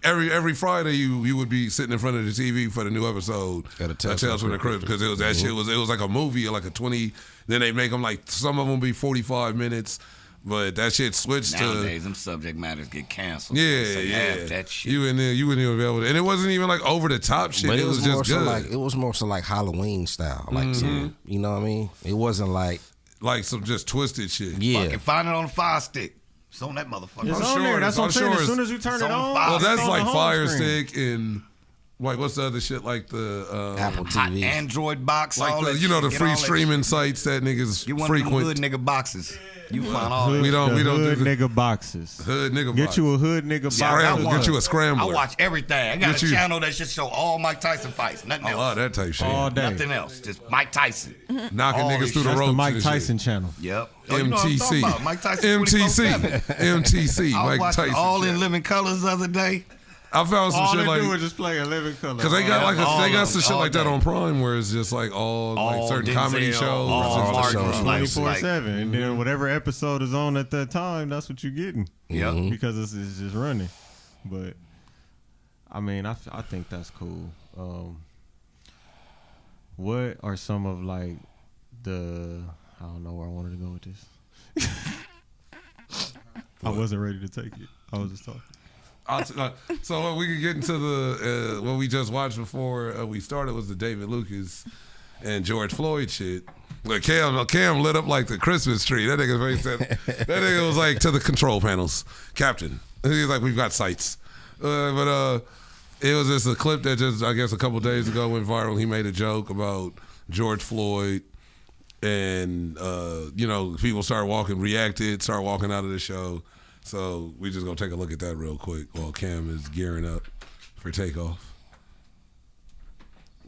Every Friday you would be sitting in front of the TV for the new episode of Tales from the Crypt because it was that shit was like a movie like a 20. Then they make them like some of them be 45 minutes, but that shit switched Nowadays, them subject matters get canceled. to So half that shit. You in there, you wouldn't even be able to, and it wasn't even like over the top shit. But It was more just so good, like it was more so like Halloween style, like some, you know what I mean? It wasn't like like some just twisted shit. yeah. Fucking find it on the Fire Stick. It's on that motherfucker. It's I'm on sure there. That's it's- what I'm I'm saying. sure As soon it's- as you turn it's it on on, fire. Well, it's that's on like the home Fire screen. Stick and like what's the other shit like the Apple Hot TV. Android box. like all the that you know shit. the Get free all that streaming shit. sites that niggas You want them frequent. hood nigga boxes. You find all Hood, We don't- the we don't do hood the- nigga boxes. Hood nigga Get box. you a hood nigga box. Scramble. Get you a scrambler. I watch everything. I got Get a you- channel that just show all Mike Tyson fights. Nothing I else. love that type shit. all day. Nothing else. Just Mike Tyson. Knocking all niggas this through the That's ropes. the Mike and shit. Tyson channel. Yep. Oh, you know what I'm MTC. talking about. Mike Tyson MTC. 24/7. MTC. I was Mike watching Tyson. All shit. in Living Colors the other day. I found some All shit they like do is just play a living color. because they got like all they got of some them, shit all like that day. on Prime where it's just like all like All certain Denzel, comedy shows. all and Martin, stuff. like- 24/7, and then whatever episode is on at that time, that's what you're getting. Yep. Because it's just running. But I mean, I think that's cool. What are some of like the I don't know where I wanted to go with this. I wasn't ready to take it. I was just talking. So we could get into the what we just watched before we started was the David Lucas and George Floyd shit. Like Cam lit up like the Christmas tree. That nigga face that nigga was like to the control panels, Captain. He's like, we've got sights, but it was just a clip that just I guess a couple days ago went viral. He made a joke about George Floyd, and you know people started walking out of the show. So we just gonna take a look at that real quick while Cam is gearing up for takeoff.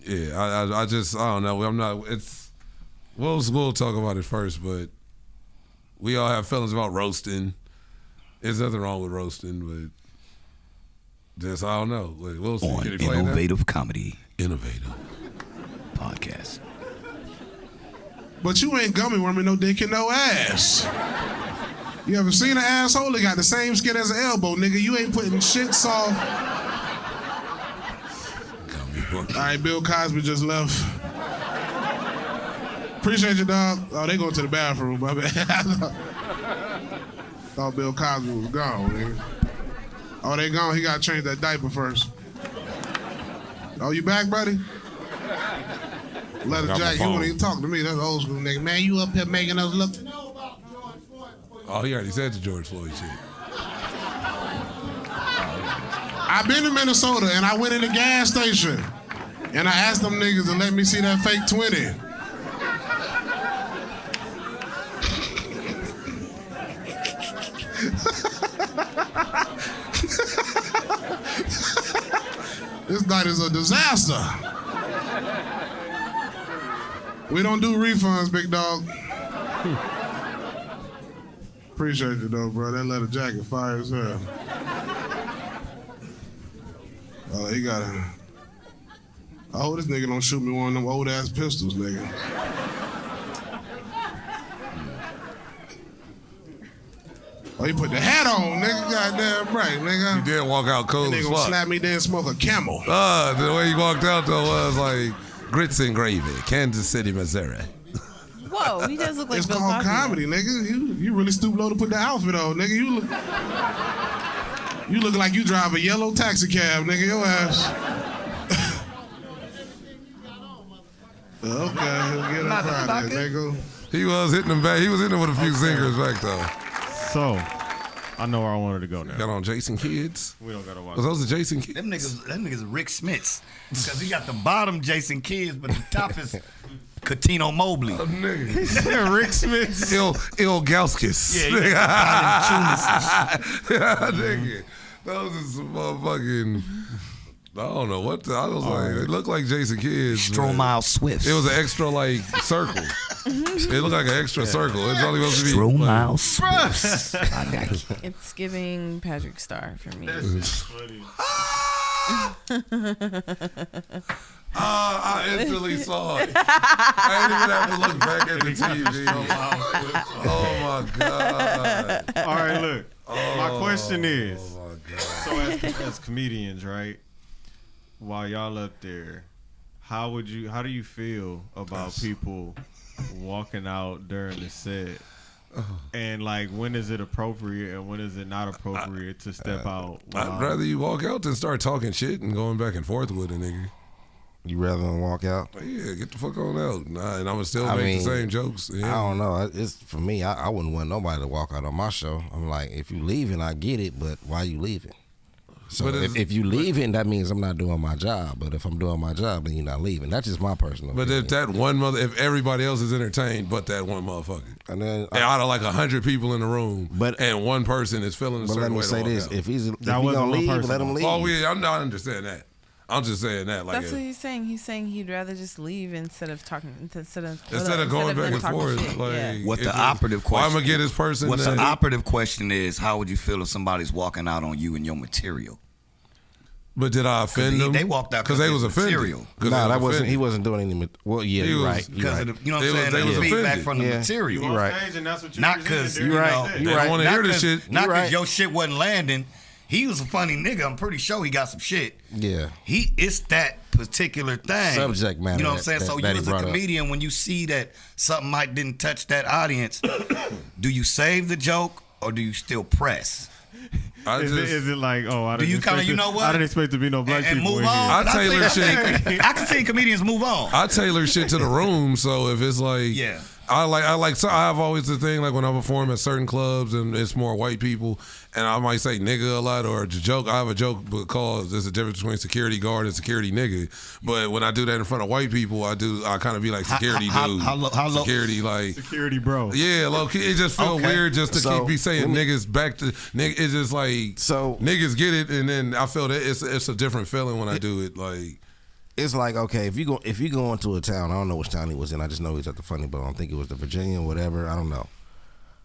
Yeah, I don't know. I'm not. It's we'll talk about it first, but we all have feelings about roasting. There's nothing wrong with roasting, but just I don't know. Like, we'll see. On Can you play that? Innovative Comedy Innovative. Podcast. But you ain't gummy worming no dick in no ass. You ever seen an asshole that got the same skin as an elbow, nigga? You ain't putting shit soft. All right, Bill Cosby just left. Appreciate you, dog. Oh, they going to the bathroom, my bad. Thought Bill Cosby was gone, nigga. Oh, they gone. He got to change that diaper first. Oh, you back, buddy? Leather Got my Jack, you phone. wouldn't even talk to me. That's old school nigga. Man, you up here making us look. Oh, he already said the George Floyd shit. I've been to Minnesota and I went in the gas station and I asked them niggas to let me see that fake 20. This night is a disaster. We don't do refunds, big dog. Appreciate you though, bro. That leather jacket fire as hell. Oh, he got a. I hope this nigga don't shoot me one of them old ass pistols, nigga. Oh, he put the hat on, nigga. Goddamn right, nigga. You did walk out cold That as nigga gonna fuck. slap me, then smoke a Camel. The way you walked out though was like grits and gravy, Kansas City, Missouri. Whoa, he does look like It's Bill called Cosby. comedy, nigga. You really stoop low to put the outfit on, nigga. You look like you drive a yellow taxi cab, nigga. Your ass. Okay, he'll get up out of there, nigga. He was hitting them back. He was hitting them with a few zingers back though. So, I know where I wanted to go now. Got on Jason Kids. We don't gotta watch. Was those the Jason Kids? Them niggas Rick Smits. Because he got the bottom Jason Kids, but the top is Catino Mobley. Nigga. Rick Smith. Il Gauskis. Yeah, Nigga. Those is some motherfucking. I don't know what I was like. It looked like Jason Kids. Stromile Swift. It was an extra like circle. It looked like an extra circle. It's only supposed to be. Stromile Swift. I got you. It's giving Patrick Star for me. I instantly saw it. I didn't even have to look back at the TV. Oh my god. All right, look. My question is, Oh my god. so as comedians, right? While y'all up there, how do you feel about people walking out during the set? And like, when is it appropriate and when is it not appropriate to step out? I'd rather you walk out than start talking shit and going back and forth with a nigga. You rather than walk out? Yeah, get the fuck on out. Nah, and I would still I make mean, the same jokes. Yeah. I don't know. It's for me. I wouldn't want nobody to walk out on my show. I'm like, if you leaving, I get it, but why you leaving? So But if you leaving, that means I'm not doing my job. But if I'm doing my job, then you're not leaving. That's just my personal. But opinion. if that one if everybody else is entertained, but that one motherfucker, and then out of like 100 people in the room, and one person is feeling a but certain let me way say to walk this: out. if he That wasn't gonna one leave, person, let him though. leave. Oh yeah, I'm not understanding that. I'm just saying that. Like, That's what he's saying. He's saying he'd rather just leave instead of talking, instead of going back them and talking forth. shit. Like, Yeah. What the it's operative Why question? I'm gonna get this person? What's that, the operative question is, how would you feel if somebody's walking out on you and your material? But did I offend them? They walked out because they was offended. material. Nah, Nah, that wasn't. He wasn't doing any. Well, yeah, He you're was- right. You're Because right. of the, you know what They I'm was- saying? they The was feedback offended. from the Yeah. material. You're right. Stage and that's what you Not presented because during you the know, set. They don't want to hear this shit. Not You're because right. your shit wasn't landing. He was a funny nigga. I'm pretty sure he got some shit. Yeah. It's that particular thing. Subject matter You know what I'm saying? that- So that you he as a brought up. comedian, when you see that something didn't touch that audience, do you save the joke or do you still press? Is it like, oh, I Do didn't you kinda, expect you know what? I didn't expect to be no black And people move in on. here. I tailor shit. I can see comedians move on. I tailor shit to the room. So if it's like, Yeah. I like. So I have always the thing like when I perform at certain clubs and it's more white people, and I might say nigga a lot or a joke. I have a joke because there's a difference between security guard and security nigga. But when I do that in front of white people, I kind of be like security dude, how low- security like. Security, bro. Yeah, low key. It just feel Okay. weird just to So, keep be saying let me- niggas back to nigga. It's just like So- niggas get it, and then I feel that it's a different feeling when I do it. Like It's like, okay, if you go into a town, I don't know which town he was in. I just know he's at the Funny Bone. I think it was the Virginia, whatever. I don't know.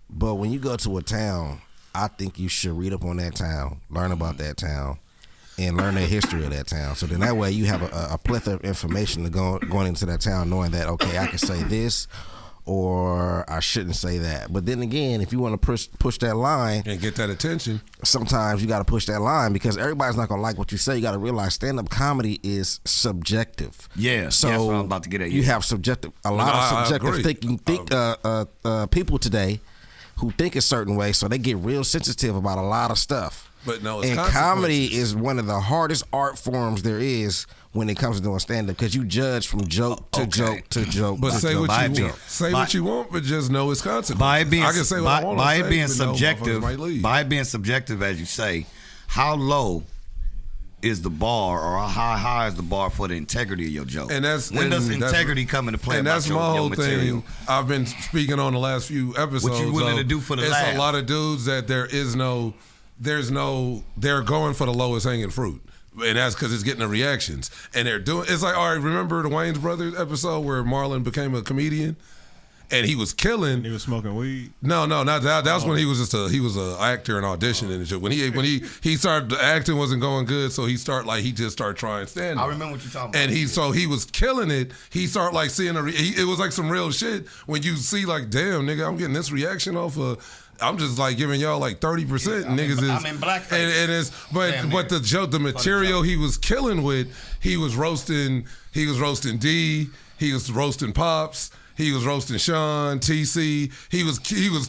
But when you go to a town, I think you should read up on that town, learn about that town, and learn the history of that town. So then that way you have a plethora of information to going into that town, knowing that, okay, I can say this or I shouldn't say that. But then again, if you want to push that line, and get that attention. sometimes you got to push that line because everybody's not gonna like what you say. You got to realize stand-up comedy is subjective. Yeah, so that's what I'm about to get at. You Yeah. have a lot I of subjective agree. thinking. People today who think a certain way, so they get real sensitive about a lot of stuff. But no, it's and comedy consequences. is one of the hardest art forms there is when it comes to doing stand-up because you judge from joke to Okay. joke to joke. But to say joke what to you By want. Say what you want, but just know it's consequences. By it being, I can say what I want by on it being stage, but no, subjective, motherfuckers might leave. by it being subjective, as you say, how low is the bar, or how high is the bar for the integrity of your joke? And that's when does and that's- integrity come into play? And about that's your, my your whole material? thing. I've been speaking on the last few episodes. What you willing of, to do for the it's laugh? a lot of dudes that they're going for the lowest hanging fruit. And that's because it's getting the reactions. And they're doing, it's like, all right, remember the Wayans Brothers episode where Marlon became a comedian? And he was killing. He was smoking weed. No, not that. That was when he was just he was an actor and auditioning and shit. When he started, the acting wasn't going good, so he just started trying stand up. I remember what you're talking about. And he was killing it. He started like seeing it was like some real shit when you see like, damn nigga, I'm getting this reaction off of. I'm just like giving y'all like 30%. Niggas I'm in blackface. And it's but the joke, the material he was killing with, he was roasting D, he was roasting Pops. He was roasting Sean, TC. He was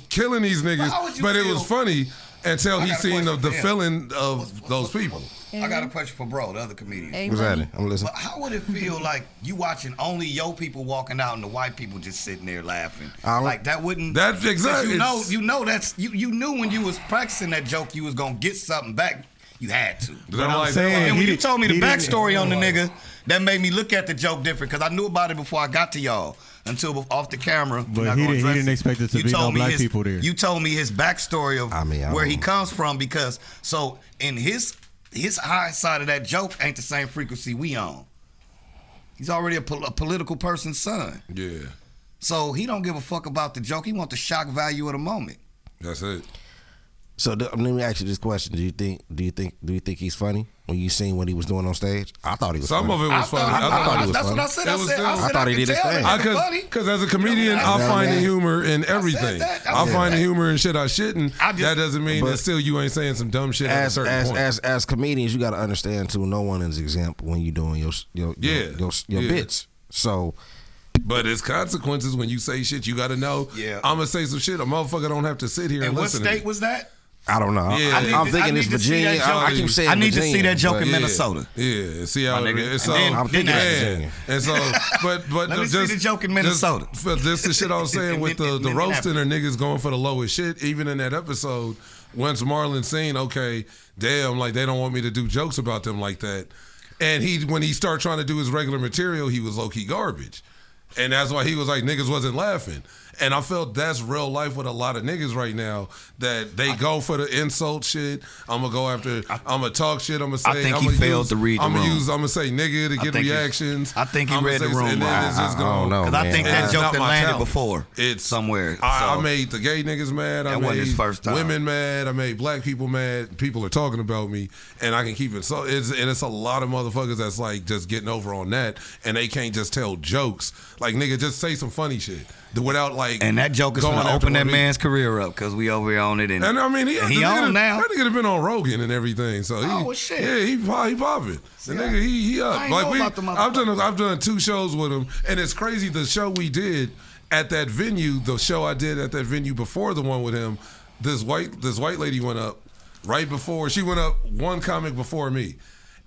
killing these niggas, but it was funny until he seen the feeling of those people. I got a question for bro, the other comedian. What's that? I'm listening. But how would it feel like you watching only your people walking out and the white people just sitting there laughing? Like that wouldn't. That's exactly. You know that's you knew when you was practicing that joke you was gonna get something back. You had to. But I'm saying, and when you told me the backstory on the nigga, that made me look at the joke different because I knew about it before I got to y'all. Until off the camera, but he didn't expect it to be no black people there. You told me his backstory of where he comes from because so in his high side of that joke ain't the same frequency we on. He's already a political person's son. Yeah. So he don't give a fuck about the joke. He want the shock value of the moment. That's it. So let me ask you this question: Do you think he's funny when you seen what he was doing on stage? I thought he was. Some funny. of it was funny. I thought he was that's funny. what I said. I thought he did his thing. Because as a comedian, I find the humor in everything. I find the humor in shit I shouldn't. That doesn't mean that still you ain't saying some dumb shit at a certain point. As comedians, you got to understand too. No one is exempt when you're doing your bits. So. But it's consequences when you say shit. You got to know. Yeah. I'm gonna say some shit. A motherfucker don't have to sit here and listen. What state was that? I don't know. Yeah. I'm thinking it's Virginia. I keep saying I need Virginia, to see that joke in Minnesota. Yeah, see how it is. So I'm thinking Virginia. And so, but let me see the joke in Minnesota. Just the shit I was saying with the roasting or niggas going for the lowest shit. Even in that episode, once Marlon seen, okay, damn, like they don't want me to do jokes about them like that, and when he started trying to do his regular material, he was low key garbage. And that's why he was like, niggas wasn't laughing. And I felt that's real life with a lot of niggas right now, that they go for the insult shit. I'm going to go after, I'm going to talk shit. I'm going to say, I think he failed to read the room. I'm going to say nigga to get reactions. I think he read the room. I don't know, because I think that joke that landed before. It's somewhere. I made the gay niggas mad. I made his first time. Women mad. I made black people mad. People are talking about me, and I can keep it. So it's a lot of motherfuckers that's like just getting over on that, and they can't just tell jokes. Like, nigga, just say some funny shit. Without like, and that joke is going to open that man's career up because we over here on it, and I mean he on now. That nigga have been on Rogan and everything, so shit, yeah, he popping. The nigga he up. Like I've done 2 shows with him, and it's crazy. The show we did at that venue, the show I did at that venue before the one with him, this white lady went up right before. She went up one comic before me,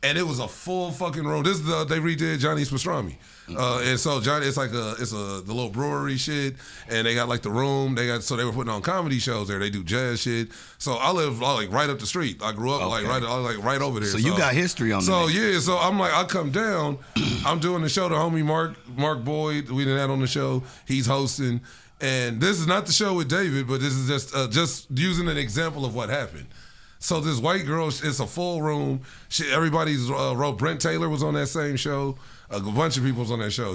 and it was a full fucking room. This is they redid Johnny's Pastrami. And so Johnny, it's the little brewery shit, and they got like the room. They were putting on comedy shows there. They do jazz shit. So I live like right up the street. I grew up like right over there. So you got history on. So yeah, so I'm like, I come down. I'm doing the show. The homie Mark Boyd, we didn't have on the show. He's hosting, and this is not the show with David, but this is just using an example of what happened. So this white girl, it's a full room. Everybody's wrote. Brent Taylor was on that same show. A bunch of people was on that show.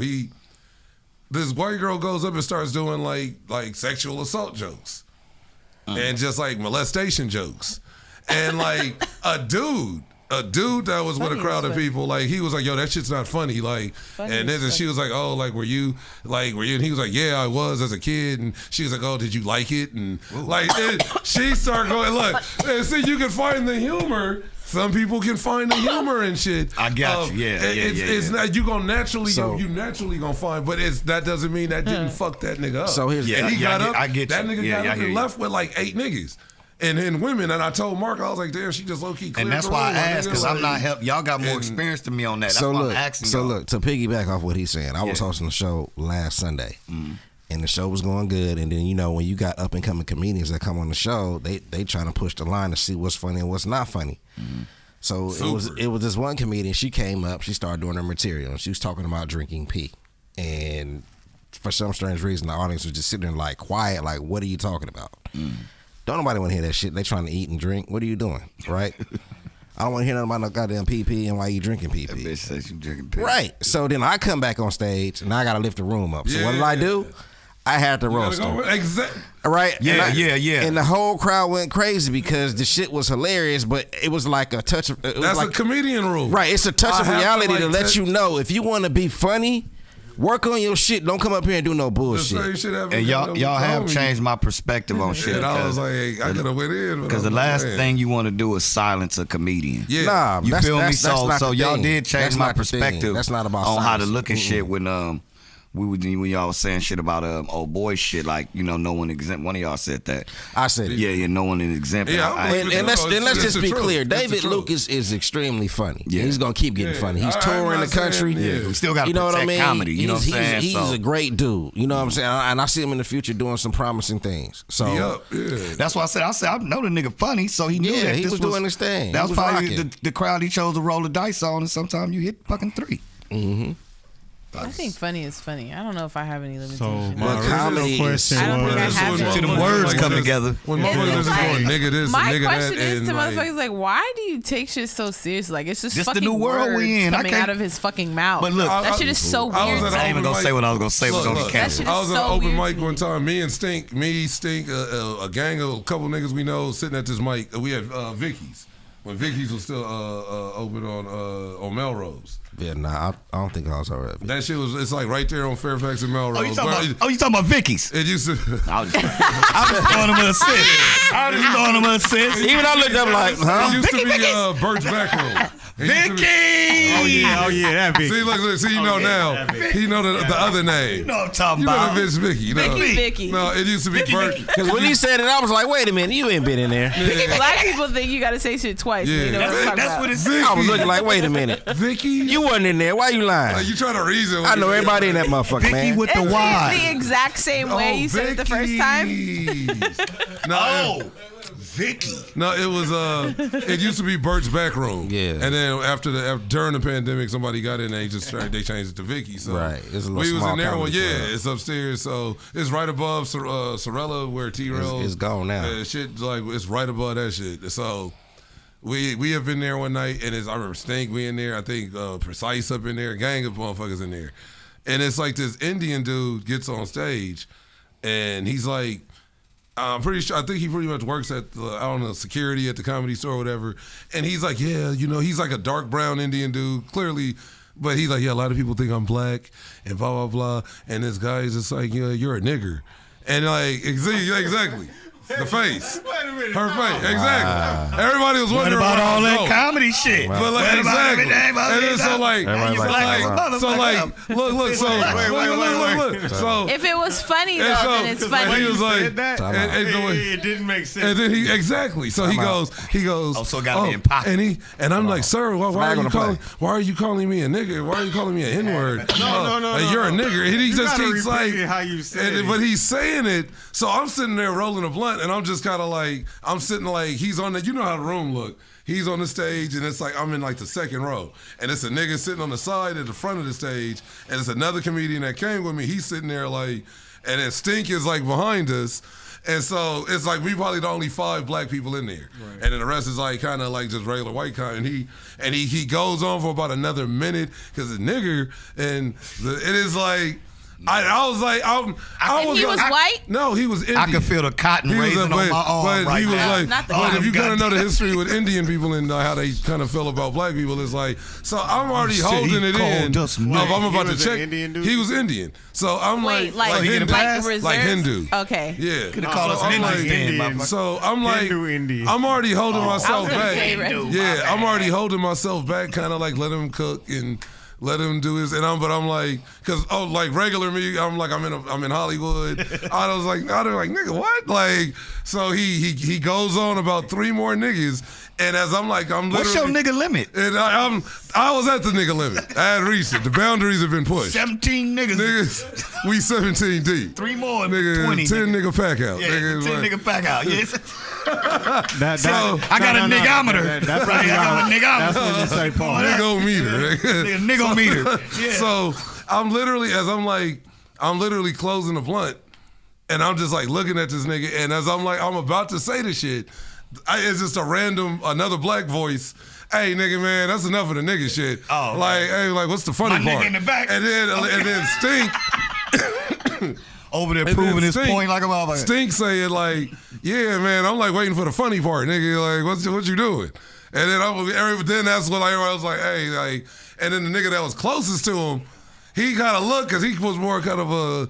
This white girl goes up and starts doing like sexual assault jokes, and just like molestation jokes, and like a dude that was with a crowd of people, like he was like, yo, that shit's not funny, like, and then she was like, oh, like were you, and he was like, yeah, I was as a kid, and she was like, oh, did you like it, and she started going, look, and see, you can find the humor. Some people can find the humor and shit. I got you. It's not, you gonna naturally you naturally gonna find, but that doesn't mean that didn't fuck that nigga up. So here's and he got up. I get that you. nigga got up and left with like 8 niggas. And then women, and I told Mark, I was like, damn, she just low key cleared. And that's the why room, I asked, because I'm not helping. Y'all got more and, experience than me on that. That's why I'm asking y'all. Look, to piggyback off what he's saying, I was hosting the show last Sunday. And the show was going good, and then when you got up and coming comedians that come on the show, they trying to push the line to see what's funny and what's not funny. So it was this one comedian. She came up, she started doing her material, and she was talking about drinking pee. And for some strange reason, the audience was just sitting there like quiet, like, what are you talking about? Don't nobody want to hear that shit. They trying to eat and drink. What are you doing, right? I don't want to hear nothing about no goddamn PP and why you drinking PP. That bitch says you drinking piss. Right. So then I come back on stage and I got to lift the room up. So what did Yeah. I do? I had to roast him. Exactly. Right? Yeah, and yeah. And the whole crowd went crazy because the shit was hilarious, but it was like a touch of... That's a comedian rule. Right. It's a touch I of have to, reality like, to let you know if you want to be funny, work on your shit. Don't come up here and do no The bullshit. same shit happened And with y'all have Homie. changed my perspective on shit. And I was like, hey, I could have went in. Because the last thing you want to do is silence a comedian. Yeah. Nah, You feel me? that's So not so the y'all thing. did change That's my not the thing. perspective. That's not about on how to silence. look at shit when when y'all was saying shit about old boy shit, like, you know, no one exempt. One of y'all said that. I said it. Yeah, no one is exempt. Yeah, I believe And, it. and let's, No, and let's it's just the be truth. clear. It's the David truth. Luke is extremely funny. Yeah. And he's going to keep getting Yeah. funny. He's I'm touring not the country. saying- yeah. We still got to You know protect what I mean? comedy. You know what I'm saying? He's So a great dude. You know what I'm saying? And I see him in the future doing some promising things. So Yup, yeah. that's why I said I know the nigga funny, so he knew Yeah, that he this was doing his thing. That He was was probably rocking. the crowd he chose to roll the dice on, and sometimes you hit fucking 3. I think funny is funny. I don't know if I have any So limitations. my comedy original is- question I don't think I was, have it. See, them words come together. When It's motherfuckers just like- going nigga this and My nigga question that. is and to like, motherfuckers like, why do you take shit so serious? Like, it's just This the fucking new world we words in. I coming can't- out of his fucking mouth. But look, that shit is so I was weird. at I ain't even open gonna mic. say what I was gonna say. Was Look, gonna look. be That shit canceled. I was is at an so open weird mic to one me. time. Me and Stink, a gang of a couple niggas we know sitting at this mic. We had Vicky's when Vicky's was still open on Melrose. yeah, nah, I don't think I was all right. That shit was. It's like right there on Fairfax and Melrose. You talking about Vicky's? It used to. I was throwing him an assist. I was throwing him an assist. Even I looked up like, It huh? used to be Bert's back room. It used to be- Vicky! oh yeah, that big. See, look, see, you know now. He know the other name. You know what I'm talking You know about. the bitch Vicky. You know? Vicky. No, it used to be Bert. Because when he said it, I was like, wait a minute, you ain't been in there. Black people think you gotta say shit twice. Yeah. You know what I'm talking That's about. what it's I was looking like, wait a minute. Vicky. You wasn't in there. Why you lying? You trying to reason? I know everybody in that motherfucker, Vicky man. with the It's Y. the exact same way you said it the first time. No, Vicky. no, it was it used to be Bert's back room. Yeah. And then during the pandemic, somebody got in and they changed it to Vicky. So Right. It's a little we was small in there. Well, comedy yeah, club. it's upstairs. So it's right above Sorella where T-Rail. It's gone now. Shit, like it's right above that shit. So. We have been there one night, and I remember Stink we in there. I think Precise up in there, a gang of motherfuckers in there, and it's like this Indian dude gets on stage, and he's like, I'm pretty sure. I think he pretty much works at I don't know, security at the Comedy Store or whatever, and he's like, yeah, you know, he's like a dark brown Indian dude, clearly. But he's like, yeah, a lot of people think I'm black and blah blah blah, and this guy is just like, yeah, you're a nigger, and like exactly. The face. Wait a minute. Her face. Exactly. Everybody was What wondering about where I all was that going. comedy shit? But like, What about exactly. everything about And then this? so like, Everybody so like, look, so look. So If it was funny though, And so- then it's Like, funny. he was like, said that, Time out. it didn't make sense. and then he exactly. So he goes. Oh, so it gotta be in pocket. And I'm like, sir, why Flag are on you the play. why are you calling me a nigger? Why are you calling me an N-word? No, You're a nigger. And he You just gotta keeps repeat like, it how you said it. but he's saying it. So I'm sitting there rolling a blunt, and I'm just kind of like, I'm sitting like, he's on the, you know how the room look. He's on the stage, and it's like I'm in like the second row, and it's a nigga sitting on the side at the front of the stage, and it's another comedian that came with me. He's sitting there like, and then Stink is like behind us. And so it's like we probably the only 5 black people in there, and then the rest is like kind of like just regular white kind. And he goes on for about another minute because it's nigger, and it is like I was like I And he was white? No, he was Indian. I can feel the cotton He was raising on my arm but right he was now. like, Not the but if you kind of know the goddamn- history with Indian people and how they kind of feel about black people, it's like, so I'm already said he holding it in. called us Of, nigger. I'm about He to was an check. Indian dude? He was Indian, so I'm Wait, like like Hindu, reserves? like Hindu. Okay. Yeah, Could have called us I'm an like, Indian, motherfucker. so I'm like, Hindu Indian. I'm already holding myself gonna back. say Hindu. Yeah, I'm already holding myself back, kind of like let him cook and let him do his. But I'm like, cause like regular me, I'm like I'm in Hollywood. I was like nigga, what? Like, so he goes on about 3 more niggas, and as I'm like, I'm What's literally. your nigga limit? And I was at the nigga limit. I had reached it. The boundaries have been pushed. 17 niggas. Niggas, we 17 deep. 3 more, Nigga, 20. 10 nigga pack out. Yeah, Nigga, it's 10 like- nigga pack out. Yes. I I got a niggometer. That's Right, I got a That's niggometer. when you say Paul. Nigga meter. Niggometer. Yeah. So I'm literally, I'm literally closing the blunt, and I'm just like looking at this nigga, and as I'm like, I'm about to say the shit, it's just a random another black voice. Hey, nigga, man, that's enough of the nigga shit. Oh, like, hey, like, what's the funny My part? nigga in the back. And then Stink. Over there And proving then his Stink- point like a motherfucker. Stink saying like, yeah, man, I'm like waiting for the funny part, nigga. Like, what you doing? And then that's when everybody was like, hey, like, and then the nigga that was closest to him, he kind of looked because he was more kind of a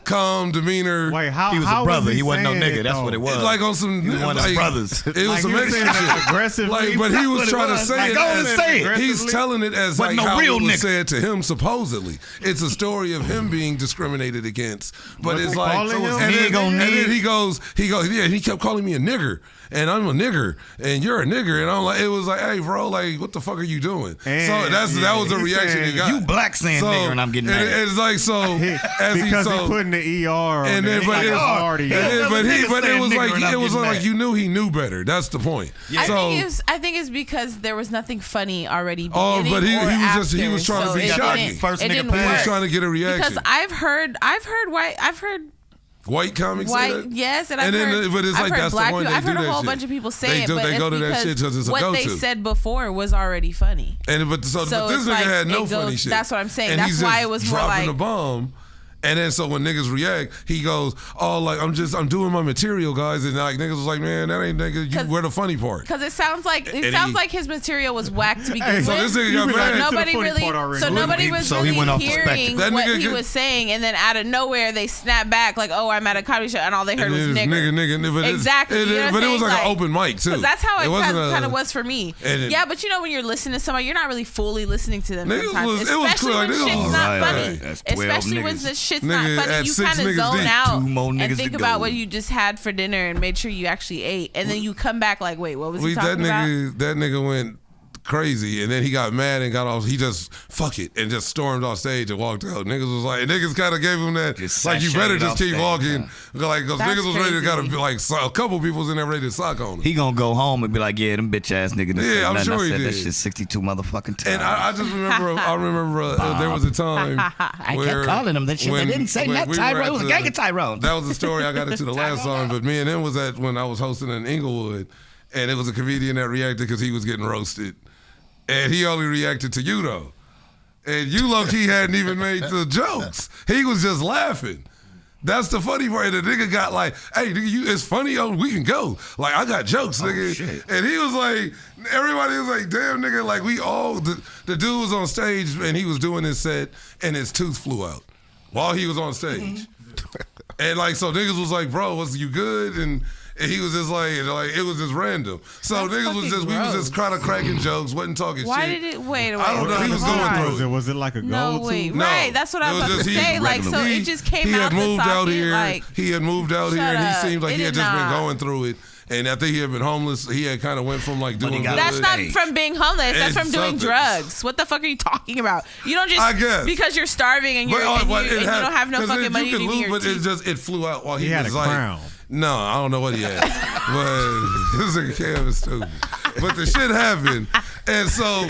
calm demeanor. Wait, how He was how a brother. Was he wasn't no saying nigga. it, That's though? what it was. Like on some, He was one of like, his brothers. It was Like, some he was extra saying it shit. aggressively. Like, but he was That's trying what to it say was. it. Like, go and as- say it. He's telling it as Wasn't like no how real it was nigga. said to him. Supposedly, it's a story of him being discriminated against. But Was it's he like, calling him? and Nigga on then nigga? he goes, yeah. He kept calling me a nigger, and I'm a nigger, and you're a nigger, and I'm like, it was like, hey, bro, like, what the fuck are you doing? And, that was the he's reaction he saying, got. You black saying nigger and I'm getting mad. It's like so Because he put in the ER on and then, it. but Like, it, already. but it saying was nigger like and I'm it was getting like mad. you knew he knew better. That's the point. I So think it's because there was nothing funny already. Oh, beginning but he or was just- he after, was trying to so be it shocking. didn't- First it nigga didn't pass. he was work. trying to get a reaction. Because I've heard White comics say white, that? yes, and I've And then, heard, but it's I've like heard that's the black point. people. They I've do heard a that whole shit. bunch of people say They it, do- but they it's go to that shit 'cause it's a what they go-to. said before was already funny. But this So nigga it's like, had no it goes- funny shit. that's what I'm saying. And That's he's why just it was more dropping like- the bomb. And then so when niggas react, he goes, "Oh, like I'm doing my material, guys." And like niggas was like, "Man, that ain't nigga. You where the funny part?" Because it sounds like he- his material was whack to begin Hey, with. So this nigga got You mad. been nobody to the funny really, part already. so nobody was So he really went off hearing perspective. That what nigga he get- was saying, and then out of nowhere they snapped back like, "Oh, I'm at a comedy show," and all they heard And was it was nigger. but Exactly. You know what I'm but it was saying? like an Like, open mic too. Because that's how it wasn't kind a- of was for me. and it- Yeah, but you know when you're listening to somebody, you're not really fully listening to them. Niggas Sometimes, was- it was especially cool, when like, niggas shit's was- not Right, funny. right. That's 12 Especially when niggas. the shit's Nigga, not at funny, you 6 kind of niggas zone deep. out 2 more niggas and think to about go. what you just had for dinner and made sure you actually ate, and then you come back like, wait, what was he that talking about? nigga went crazy, and then he got mad and got off. He just fuck it and just stormed off stage and walked out. Niggas was like, niggas kind of gave him that, Just like you better sashayed just off keep stage, walking, like because That's niggas was ready to crazy. gotta be like a couple people was in there ready to sock on him. He gonna go home and be like, yeah, them bitch ass niggas. didn't Yeah, say I'm nothing. sure I he said that did. shit 62 motherfucking times. And I just remember, there was a time I where kept calling them that shit. They didn't say that we Tyrone. were It was at a gang of Tyrone. That was the story I got into the last time, but me and him was at when I was hosting in Inglewood, and it was a comedian that reacted because he was getting roasted, and he only reacted to you though, and you low key hadn't even made the jokes. He was just laughing. That's the funny part. The nigga got like, hey, nigga, it's funny. Oh, we can go. Like, I got jokes, nigga. Shit. And he was like, everybody was like, damn, nigga. Like, we all, the dude was on stage and he was doing his set and his tooth flew out while he was on stage. And like, so niggas was like, bro, was you good? And he was just like it was just random. So That's niggas was fucking just, we was gross. just kind of cracking jokes, wasn't talking Why shit. did it? Wait, I don't know. He was hold going on. through it. Was it like a No, go-to? wait, No. right? That's what I It was was about to just- he say. Like, so He- it just came he out had the moved socket, out here. like, He had moved out here, shut and he up. seemed like It he had did just been not. going through it. And I think he had been homeless. He had kind of went from like doing he got good. that's not Hey. from being homeless. That's It's from doing something. drugs. What the fuck are you talking about? You don't just I guess. because you're starving and you don't have no fucking money to You do can your lose, but it teeth. just it flew out while he He had was a like. crown. No, I don't know what he had, but this nigga Cam is stupid. But the shit happened, and so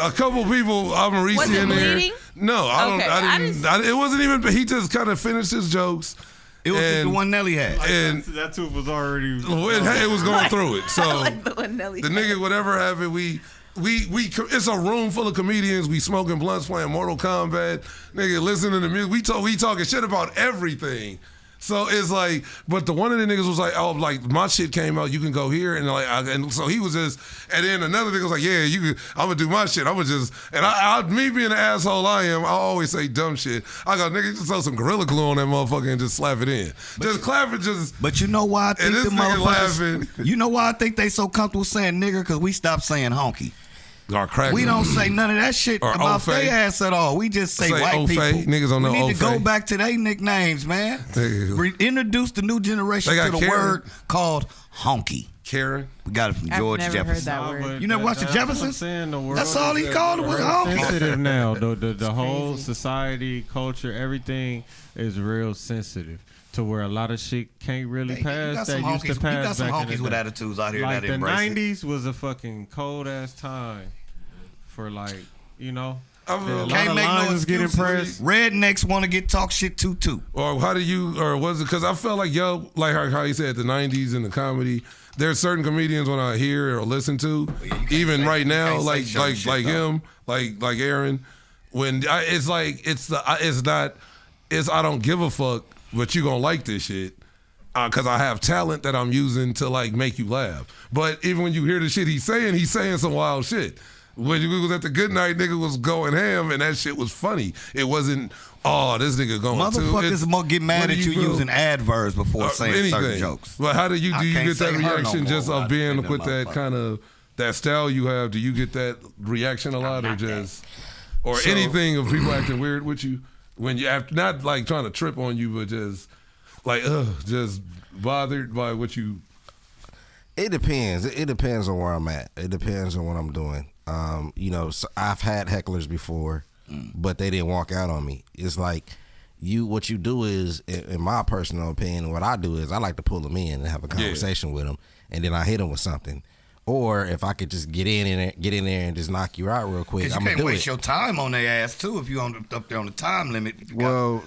a couple people, I'm Maurice Was it in there. bleeding? No, I don't. Okay, I didn't. It wasn't even. He just kind of finished his jokes. It was the and- one Nelly had. And That tooth was already. it was going through it. So Like the one Nelly the had. nigga, whatever happened, we it's a room full of comedians. We smoking blunts, playing Mortal Kombat. Nigga, listening to music. We talking shit about everything. So it's like, but the one of the niggas was like, oh, like my shit came out, you can go here, and like, and so he was just, and then another nigga was like, yeah, you can, I'm gonna do my shit, I'm gonna just, and me being the asshole I am, I always say dumb shit. I go, nigga, just throw some Gorilla Glue on that motherfucker and just slap it in, just clap it, just. But you know why I think And this the nigga motherfuckers. laughing. You know why I think they so comfortable saying nigger? Because we stopped saying honky. Or crack. We don't say none of that shit Or about Ofe. their ass at all. We just say white Ofe. people. Niggas don't know We need to go Ofe. back to their nicknames, man. Nigga. Introduce the new generation They got to the Karen. word called honky. Karen. We got it from I've George never Jefferson. heard that word. You never watched the That's what I'm Jeffersons? saying, the world That's all he called it was is honky. sensitive now. The whole crazy. society, culture, everything is real sensitive to where a lot of shit can't really Hey, pass that used to you got pass some back in honkies the with day. attitudes out here Like that the embrace it. 90s was a fucking cold ass time for like, you know, Can't make no excuses. Rednecks want to get talk shit too. Or how do you, or was it, because I felt like, like how you said the 90s in the comedy, there's certain comedians when I hear or listen to, even right now, like him, like Aaron, when it's like, I don't give a fuck, but you gonna like this shit. Because I have talent that I'm using to like make you laugh. But even when you hear the shit he's saying some wild shit. When you was at the Good Night, nigga was going ham, and that shit was funny. It wasn't, this nigga going Motherfuckers get mad at you using adverbs before saying certain jokes. But how do you get that reaction just of being with that kind of, that style you have? Do you get that reaction a lot, or just, or anything of people acting weird with you? When you have, not like trying to trip on you, but just like, just bothered by what you. It depends. It depends on where I'm at. It depends on what I'm doing. So I've had hecklers before, but they didn't walk out on me. It's like what you do is, in my personal opinion, what I do is I like to pull them in and have a conversation with them, and then I hit them with something. Or if I could just get in there and just knock you out real quick, I'm gonna do it. You can't waste your time on their ass too if you up there on the time limit. But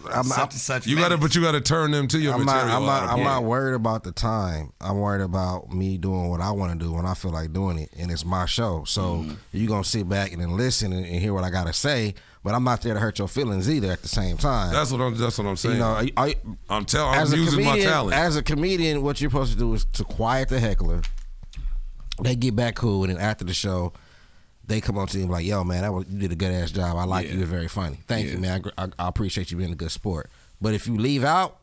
you gotta turn them to your material. I'm not worried about the time. I'm worried about me doing what I want to do when I feel like doing it, and it's my show. So you're gonna sit back and then listen and hear what I gotta say. But I'm not there to hurt your feelings either. At the same time, that's what I'm saying. I'm using my talent. As a comedian, what you're supposed to do is to quiet the heckler. They get back cool, and then after the show, they come up to you and be like, yo, man, you did a good ass job. I like you. You're very funny. Thank you, man. I appreciate you being a good sport. But if you leave out,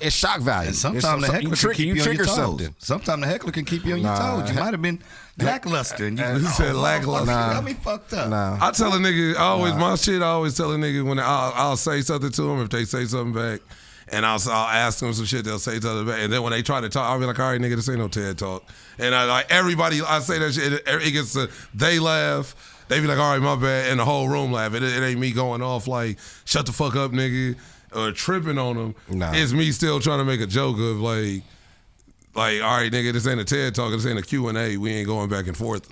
it's shock value. And sometimes the heckler can keep you on your toes. Sometimes the heckler can keep you on your toes. You might have been lackluster. And you said lackluster. Got me fucked up. I tell a nigga, I always tell a nigga when I'll say something to them, if they say something back, and I'll ask them some shit, they'll say something back. And then when they try to talk, I'll be like, all right, nigga, this ain't no TED Talk. And I say that shit, it gets they laugh. They be like, all right, my bad. And the whole room laugh. It ain't me going off like, shut the fuck up, nigga, or tripping on them. Nah. It's me still trying to make a joke of like, all right, nigga, this ain't a TED Talk, this ain't a Q&A. We ain't going back and forth.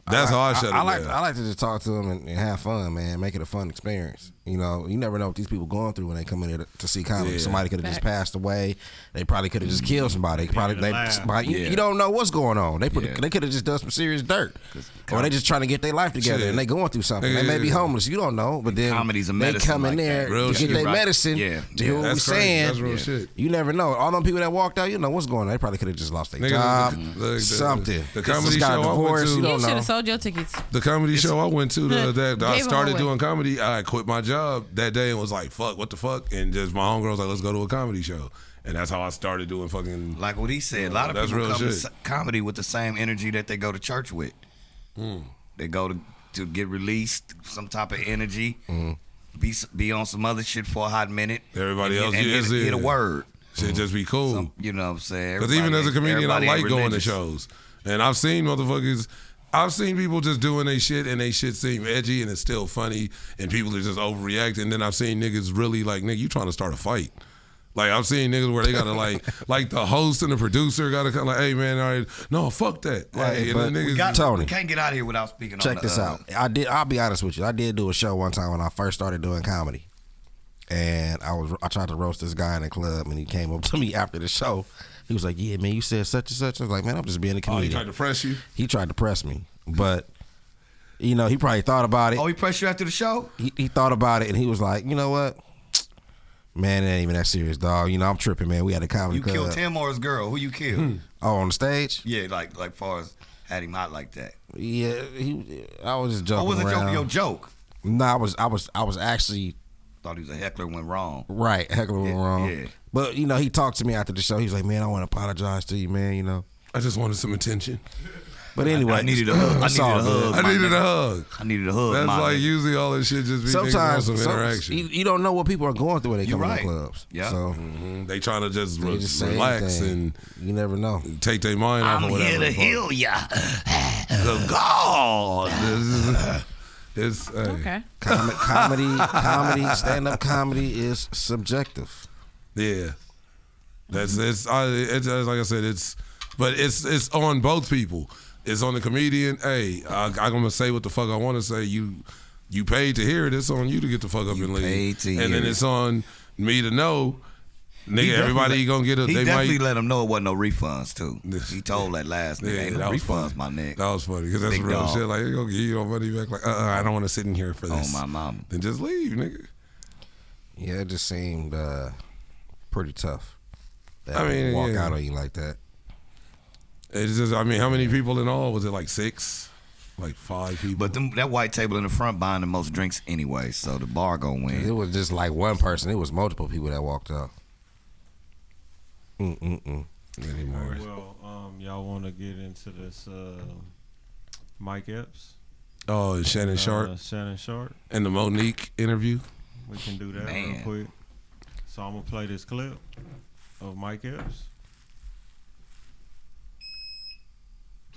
That's how I shut it down. I like to just talk to them and have fun, man. Make it a fun experience. You know, you never know what these people going through when they come in here to see comedy. Yeah. Somebody could have just passed away. They probably could have just killed somebody. You don't know what's going on. They could have just done some serious dirt, or they just trying to get their life together and they going through something. They may be homeless. You don't know, but then they come in there to get their medicine. To hear what we're saying. That's real shit. You never know. All them people that walked out, you know what's going on. They probably could have just lost their job. Something. The comedy show I went to. You don't know. Sold your tickets. The comedy show I went to that I started doing comedy, I quit my job that day and was like, fuck, what the fuck? And just my homegirl was like, let's go to a comedy show. And that's how I started doing fucking. Like what he said, a lot of people come to comedy with the same energy that they go to church with. They go to get released, some type of energy, be on some other shit for a hot minute. Everybody else hit a word. Shit just be cool. You know what I'm saying? Because even as a comedian, I like going to shows. And I've seen people just doing their shit and they shit seem edgy and it's still funny and people are just overreacting. And then I've seen niggas really like, nigga, you trying to start a fight. Like I've seen niggas where they gotta like the host and the producer gotta come like, hey man, all right, no, fuck that. Hey, but Tony, we can't get out of here without speaking. Check this out. I'll be honest with you. I did do a show one time when I first started doing comedy, and I tried to roast this guy in the club, and he came up to me after the show. He was like, yeah, man, you said such and such. I was like, man, I'm just being a comedian. He tried to press you? He tried to press me. But, you know, he probably thought about it. Oh, he pressed you after the show? He thought about it, and he was like, you know what? Man, it ain't even that serious, dog. You know, I'm tripping, man. We had a comedy club. You killed him or his girl? Who you killed? Oh, on the stage? Yeah, like far as had him hot like that. Yeah, I was just joking around. Oh, was it your joke? No, I was actually... Thought he was a heckler went wrong. Right, heckler went wrong. Yeah. But, you know, he talked to me after the show. He was like, man, I want to apologize to you, man, you know. I just wanted some attention. But anyway. I needed a hug. I needed a hug. That's like usually all this shit just be sometimes some interaction. You don't know what people are going through when they come to the clubs. Yeah. So they trying to just relax and you never know. Take their mind off of whatever. I'm here to heal ya. God. It's okay. Comedy, stand-up comedy is subjective. Yeah, it's like I said, it's on both people. It's on the comedian. Hey, I'm gonna say what the fuck I want to say. You paid to hear it. It's on you to get the fuck up and leave. paid to and hear then it. it's on me to know, nigga. Everybody gonna get a. He They definitely might. let him know it wasn't no refunds too. He told that last nigga, Yeah, ain't no that was refunds, funny. my nigga. That was funny because that's Big real dog. shit. Like, they gonna give you your money back. Like, I don't want to sit in here for this. Oh, my mama. Then just leave, nigga. Yeah, it just seemed pretty tough. I mean, walk yeah. out on you like that. It's just, I mean, how many people in all? Was it like 6? Like 5 people? But that white table in the front buying the most drinks anyway, so the bar gonna win. It was just like one person. It was multiple people that walked out. Anymore. Well, y'all want to get into this Mike Epps? Oh, and Shannon Sharp Shannon Sharp. and the Monique interview. We can do that Man. real quick. So I'm gonna play this clip of Mike Epps.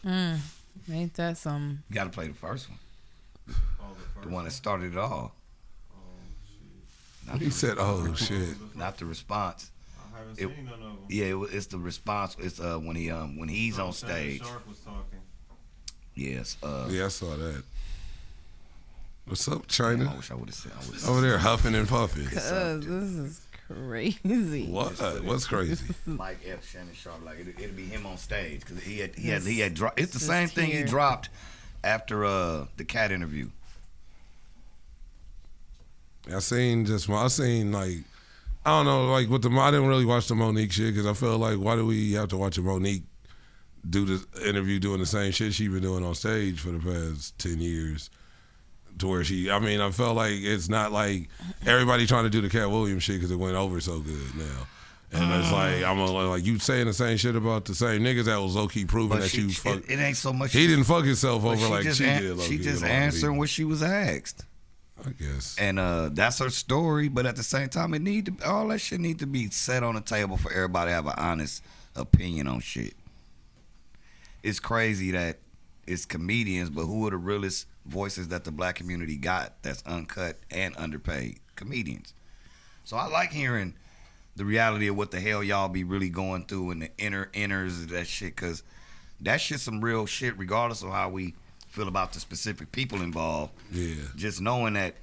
Ain't that some? You gotta play the first one, Oh, the one that started it all. He said, "Oh shit." Not the response. I haven't It- seen none of them. Yeah, it's the response. It's when he's on stage. Shannon Sharp was talking. Yes. Yeah, I saw that. What's up, I China? wish I would have said. Over there huffing and puffing. This is crazy. What? What's crazy? Mike F. Shannon Sharp, like it'll be him on stage because he had dropped. It's the Just same thing he here. dropped after the cat interview. I seen like, I don't know, like with I didn't really watch the Monique shit because I felt like, why do we have to watch a Monique do this interview doing the same shit she been doing on stage for the past 10 years? To where I felt like it's not like everybody trying to do the Cat Williams shit because it went over so good now. And it's like, like you saying the same shit about the same niggas that was low-key proving But that you fuck. it ain't so much. He didn't fuck himself but over like just she did. She low-key, just a lot of answering people. what she was asked. I guess. And that's her story, but at the same time, all that shit need to be set on the table for everybody to have an honest opinion on shit. It's crazy that it's comedians, but who are the realest voices that the black community got that's uncut and underpaid? Comedians. So I like hearing the reality of what the hell y'all be really going through and the inners of that shit, because that shit's some real shit regardless of how we feel about the specific people involved. Yeah. Just knowing that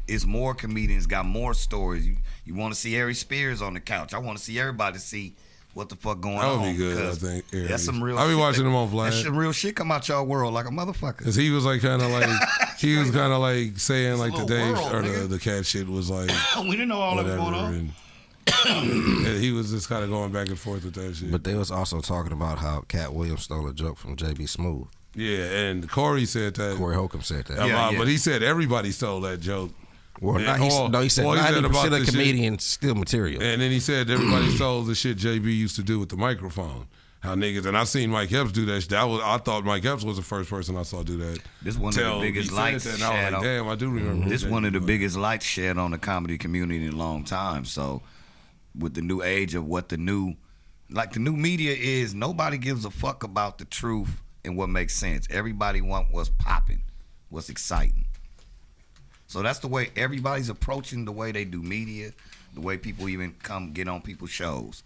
it's more comedians, got more stories. You want to see Ari Spears on the couch. I want to see everybody see what the fuck going That on. would be good, I because think. That's some real I be shit watching that- them on That's Vlad. some real shit come out y'all world like a motherfucker. Cause he was like kind of like saying It's a like the little Dave world, or nigga. the cat shit was like We didn't know all of it whatever, going on. and he was just kind of going back and forth with that shit. But they was also talking about how Cat Williams stole a joke from JB Smooth. Yeah, and Corey said that. Corey Holcomb said that. Yeah. But he said everybody stole that joke. Well, And- not, he said well, he said 90% about of the shit. comedians steal material. And then he said everybody stole the shit JB used to do with the microphone. How niggas, and I seen Mike Epps do that. I thought Mike Epps was the first person I saw do that. This one of the biggest he said lights that, and I was shed like, on- damn, I do remember. This that. one of the biggest lights shed on the comedy community in a long time. So with the new age of what the new media is, nobody gives a fuck about the truth and what makes sense. Everybody want what's popping, what's exciting. So that's the way everybody's approaching the way they do media, the way people even come get on people's shows.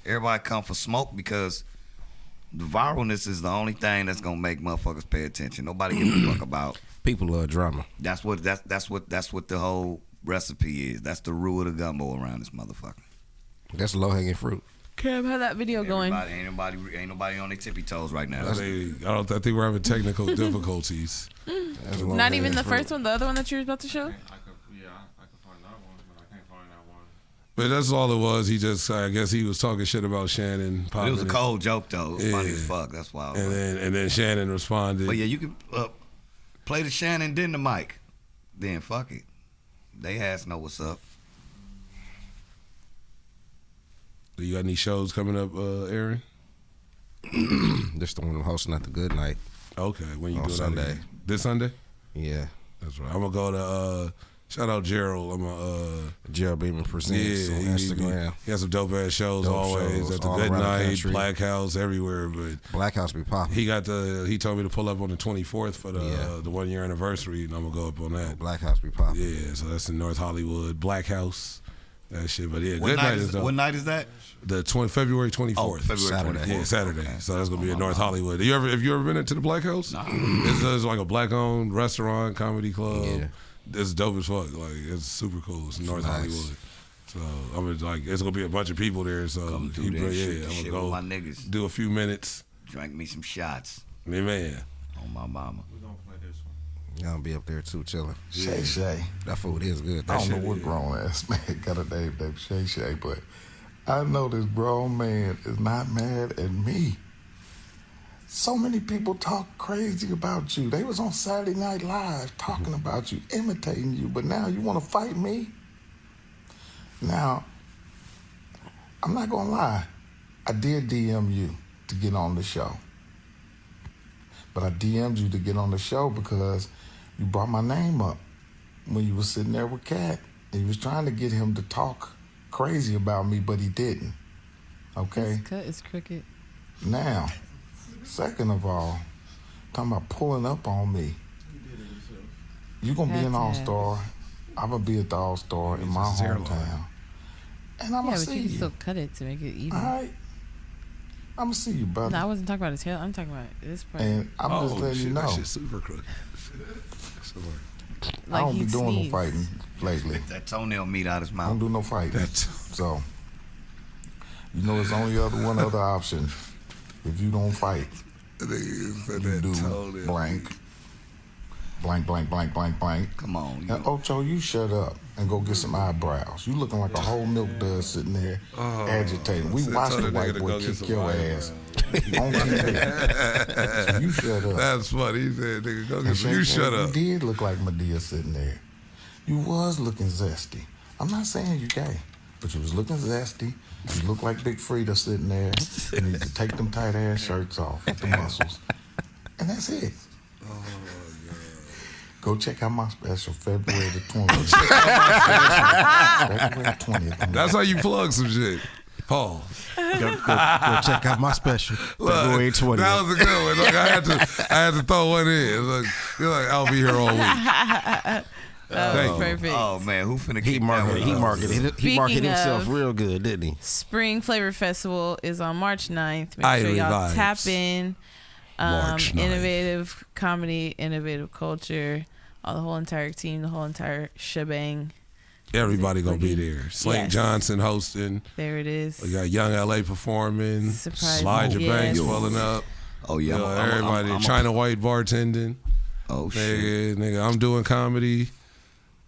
Everybody come for smoke because the viralness is the only thing that's gonna make motherfuckers pay attention. Nobody gives a fuck about. People love drama. That's what the whole recipe is. That's the rule of the gumbo around this motherfucker. That's low hanging fruit. Kev, how that video going? Ain't nobody on their tippy toes right now. I think we're having technical difficulties. That's low Not even hanging the fruit. first one, the other one that you were about to show? I could find that one, but I can't find that one. But that's all it was. He just, I guess he was talking shit about Shannon. It was a popping cold joke though. It was funny Yeah. as fuck. That's why. And then Shannon responded. But yeah, you can play the Shannon, then the mic. Then fuck it. They ass know what's up. Do you got any shows coming up, Aaron? This the one I'm hosting at the Good Night. Okay, when you On do Sunday. that? This Sunday? Yeah. That's right. I'm gonna go to shout out Gerald. Gerald Beeman presents on Instagram. He has some dope ass shows Dope always shows at the all Good around the Night, country. Black House, everywhere. But Black House be popping. he told me to pull up on the 24th for Yeah. the 1 year anniversary, and I'm gonna go up on that. Black House be popping. Yeah, so that's in North Hollywood, Black House, that shit. But yeah, What Good night Night is dope. what night is that? February 24th. Oh, February 24th. Yeah, Saturday. Okay. So that's gonna be in North Hollywood. Have you ever been into the Black House? Nah. It's like a black-owned restaurant, comedy club. Yeah. it's dope as fuck. Like it's super cool. It's North Hollywood. So I'm like, it's gonna be a bunch of people there. So Come do that shit, I'm shit gonna go with my niggas. do a few minutes. Drink me some shots. Man. On my mama. We're gonna play this one. Y'all be up there too, chilling. Shay Shay. That food is good. I That don't know shit what is. grown ass man got a name named Shay Shay, but I know this grown man is not mad at me. So many people talk crazy about you. They was on Saturday Night Live talking about you, imitating you, but now you want to fight me? Now, I'm not gonna lie. I did DM you to get on the show. But I DM'd you to get on the show because you brought my name up when you was sitting there with Cat. And you was trying to get him to talk crazy about me, but he didn't. Okay? His cut is crooked. Now, second of all, talking about pulling up on me. You're going to be an all-star. I'm going to be at the all-star in my hometown. And I'm Yeah, going to but see you can you. still cut it to make it even. All right? I'm going to see you, brother. No, I wasn't talking about his hair. I'm talking about this part. And I'm just letting shit, you know. That shit's super crooked. I don't be he doing no sneezed. fighting lately. That toenail meat out his I mouth. don't do no fighting. So, you know, there's only one other option. If you don't fight, you do blank. Blank, blank, blank, blank, blank. Come on. Now, Ocho, you shut up and go get some eyebrows. You looking like a whole milk dud sitting there agitating. We watched the white boy kick your ass on TV. So you shut up. That's funny. He said, nigga, go get And some. You Shay, shut up. You did look like Medea sitting there. You was looking zesty. I'm not saying you gay, but you was looking zesty. You look like Big Frida sitting there. You need to take them tight ass shirts off with the muscles. And that's it. Go check out my special February the 20th. February 20th. That's how you plug some shit. Paul. Go check out my special. February 20th. That was a good one. Like, I had to throw one in. Like, you're like, I'll be here all week. Thank you. Perfect. Oh man, who finna He kick that one up? marketed Speaking himself of- real good, didn't he? Spring Flavor Festival is on March 9th. Make I sure y'all revives. tap in. March 9th. Innovative comedy, innovative culture. The whole entire team, the whole entire shebang. Everybody gonna be there. Slink Yes. Johnson hosting. There it is. We got Young LA performing. Surprise. Elijah Yes. Banks pulling up. Oh yeah, Everybody. China White bartending. Oh shit. Nigga, I'm doing comedy.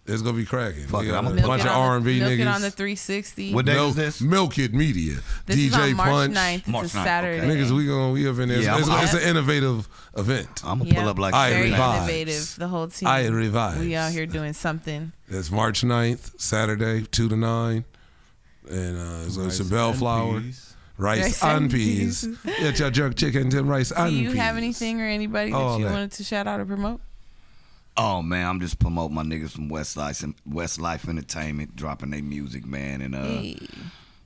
It's gonna be cracking. Fuck it, Nigga, I'm a a Milk bunch it of on R&B Milk niggas. It on the 360. What day is this? Milk It Media. This DJ is on March Punch. 9th. It's March a 9th, Saturday. okay. Niggas, we up in there. Yeah, it's an innovative event. I'm gonna Yep. pull up like I Very shit. revive. innovative. The whole team. I revive. We out here doing something. It's March 9th, Saturday, 2 to 9. And it's a bellflower. Rice Rice and and peas. Get your jerk chicken and rice and Do peas. you have anything or anybody that All you that. wanted to shout out or promote? Oh man, I'm just promoting my niggas from Westlife Entertainment, dropping their music, man. And Hey.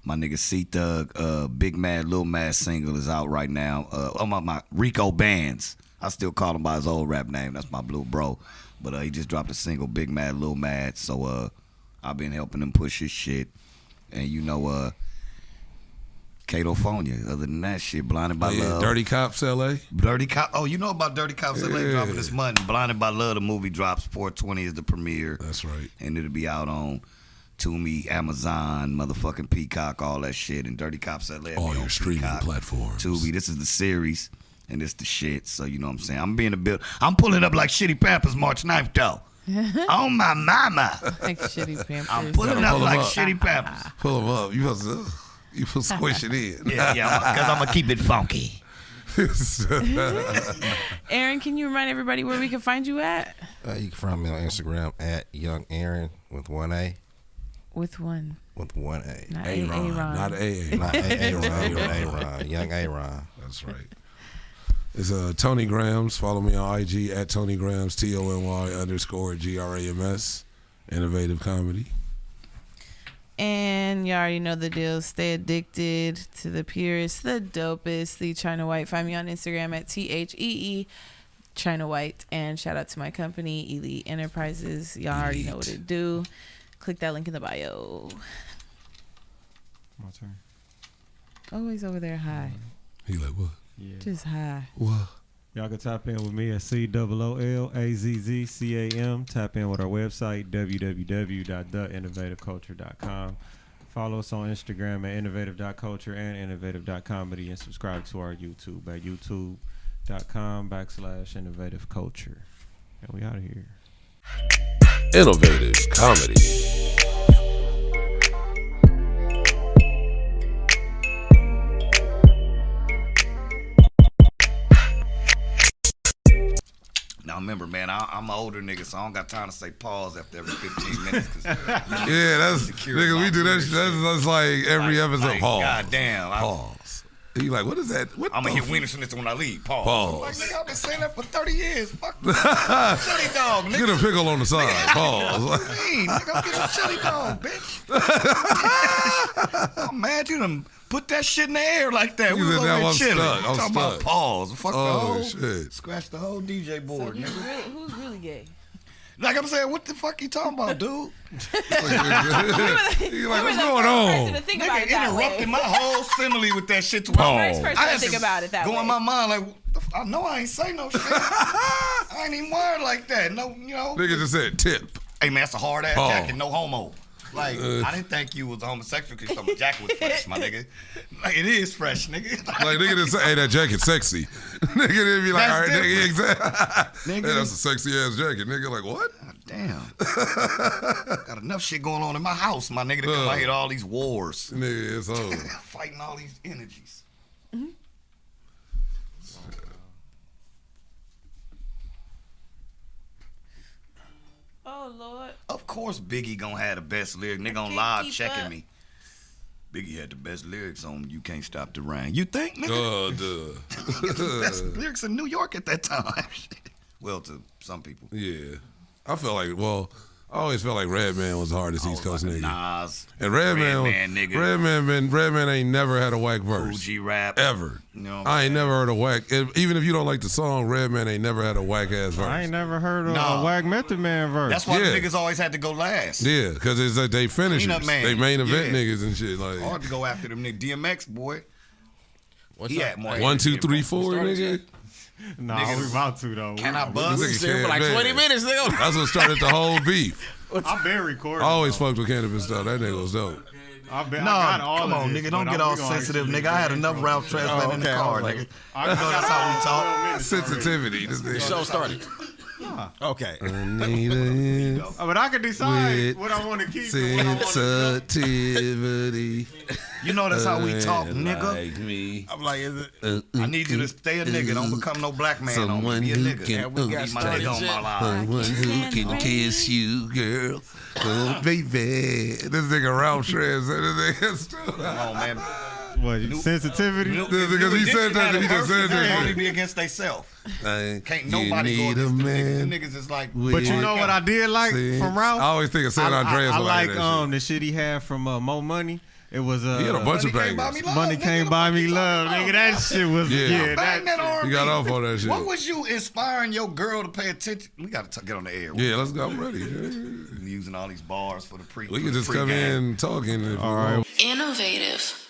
my nigga C Thug, Big Mad, Lil Mad single is out right now. My Rico Bands. I still call him by his old rap name. That's my blue bro. But he just dropped a single, Big Mad, Lil Mad. So I've been helping him push his shit. And you know, Ktoefornia. Other than that shit, Blinded by Love. Dirty Cops LA. Dirty Cop. Oh, you know about Dirty Cops LA dropping this month. Blinded by Love, the movie drops. 4/20 is the premiere. That's right. And it'll be out on Tubi, Amazon, motherfucking Peacock, all that shit. And Dirty Cops LA. All be your on streaming Peacock, platforms. Tubi. This is the series, and it's the shit. So you know what I'm saying. I'm being a bit. I'm pulling up like Shitty Pampers March 9th though. Oh my mama. Like shitty Pampers. I'm pulling Gotta up pull 'em like up. Shitty Pampers. Pull them up. You supposed to squish it in. Yeah, because I'm gonna keep it funky. Aaron, can you remind everybody where we can find you at? You can find me on Instagram at Young Aaron with one A. With one. With one A. Not Aaron, Aaron. not A. Not Aaron, but Aaron. Young Aaron. That's right. It's Tony Grams. Follow me on IG at Tony Grams, TONY_GRAMS. Innovative comedy. And you already know the deal. Stay addicted to the purest, the dopest, the China White. Find me on Instagram at THEE China White. And shout out to my company, Elite Enterprises. Y'all already know what it do. Click that link in the bio. My turn. Always over there high. He like, what? Yeah. Just high. What? Y'all can tap in with me at COOLAZZCAM. Tap in with our website, www.theinnovativeculture.com. Follow us on Instagram at innovative.culture and innovative.comedy, and subscribe to our YouTube at youtube.com/innovativeculture. And we out of here. Innovative comedy. Now remember, man, I'm an older nigga, so I don't got time to say pause after every 15 minutes. Yeah, that's nigga. We do that. That's like every episode. Pause. God damn. Pause. You like, what is that? What I'm gonna hit Wiener Schnitzel when I leave. Pause. Like, nigga, I've been saying that for 30 years. Fuck chili dog, nigga. Get a pickle on the side. Pause. What you mean? Nigga, I'm getting a chili dog, bitch. I'm mad you done put that shit in the air like that. We was over there chilling. I'm talking about pause. Fuck the whole shit. Scratch the whole DJ board, So nigga. who's really gay? Like I'm saying, what the fuck you talking about, dude? You like, what's going on? Nigga interrupted my whole simile with that shit. To First person to think about it that way. Go in my mind like, I know I ain't say no shit. I ain't even wired like that. No, you know. Nigga just said tip. Hey man, that's a hard ass Pause. jacket, no homo. Like I didn't think you was homosexual because your jacket was fresh, my nigga. Like it is fresh, nigga. Like nigga didn't say, hey, that jacket's sexy. Nigga didn't be like, That's all right, nigga, exactly. Nigga. Hey, that's a sexy ass jacket. Nigga, like what? God damn. Got enough shit going on in my house, my nigga, to come out here to all these wars. Nigga, it's over. Fighting all these energies. Oh Lord. Of course Biggie gonna have the best lyric. Nigga on live checking me. Biggie had the best lyrics on You Can't Stop the Rain. You think, nigga? Duh. The best lyrics in New York at that time. Well, to some people. Yeah. I felt like, I always felt like Redman was the hardest East Coast like nigga. Nas, And Redman ain't never had a whack verse. OG rap. Ever. You know I ain't never heard a whack. Even if you don't like the song, Redman ain't never had a whack ass verse. I ain't never heard of Nah. a Wag Method Man verse. That's why Yeah. the niggas always had to go last. Yeah, because it's like they finishers. Cleanup man. They main event Yeah. niggas and shit. Like Hard to go after them niggas. DMX, boy. What's He up? had more. 1, 2, 3, 4, started nigga. Nah, Nigga, we about to though. Can I This buzz? nigga Said for like can't 20 bet. minutes, nigga. That's what started the whole beef. I've been recording. I always though. fucked with cannabis stuff. That nigga was dope. I No, got all come of on, this, nigga. Don't but get we all gonna sensitive, actually nigga. I had do enough intro. Ralph Tresvant in the okay, I car, was nigga. like- I You know that's how we talk. Sensitivity. This The nigga. show started. Okay. But I can decide With what I want to keep and what I want to Sensitivity. You know that's how we talk, nigga. Like me. I'm like, is it? I need you to stay a nigga. Don't become no black man on me. Someone Be a who nigga. can we got Keep my started nigga on yet. my life. Someone who can kiss you, girl. Oh, baby. This nigga Ralph Shreds. This nigga stupid. Come on, man. What, sensitivity? Because he said that, he just said They that. only be against theyself. Like, Can't you nobody go need a against the niggas. The man. niggas is like. But you know what I did like from I Ralph? always think of San Andreas. I when like hear that shit. the shit he had from Mo Money. It was He had a bunch of Money Can't Buy bangers. Me Love, Money nigga. Can't The Buy fuck Me you Love, talking nigga. about? That shit was Yeah. Bang that R&B. He got off on that shit. What was you inspiring your girl to pay attention? We got to get on the air. Yeah, let's go. I'm ready. Using all these bars for the pre. We for can the just come pregame. in talking. If All right. Innovative.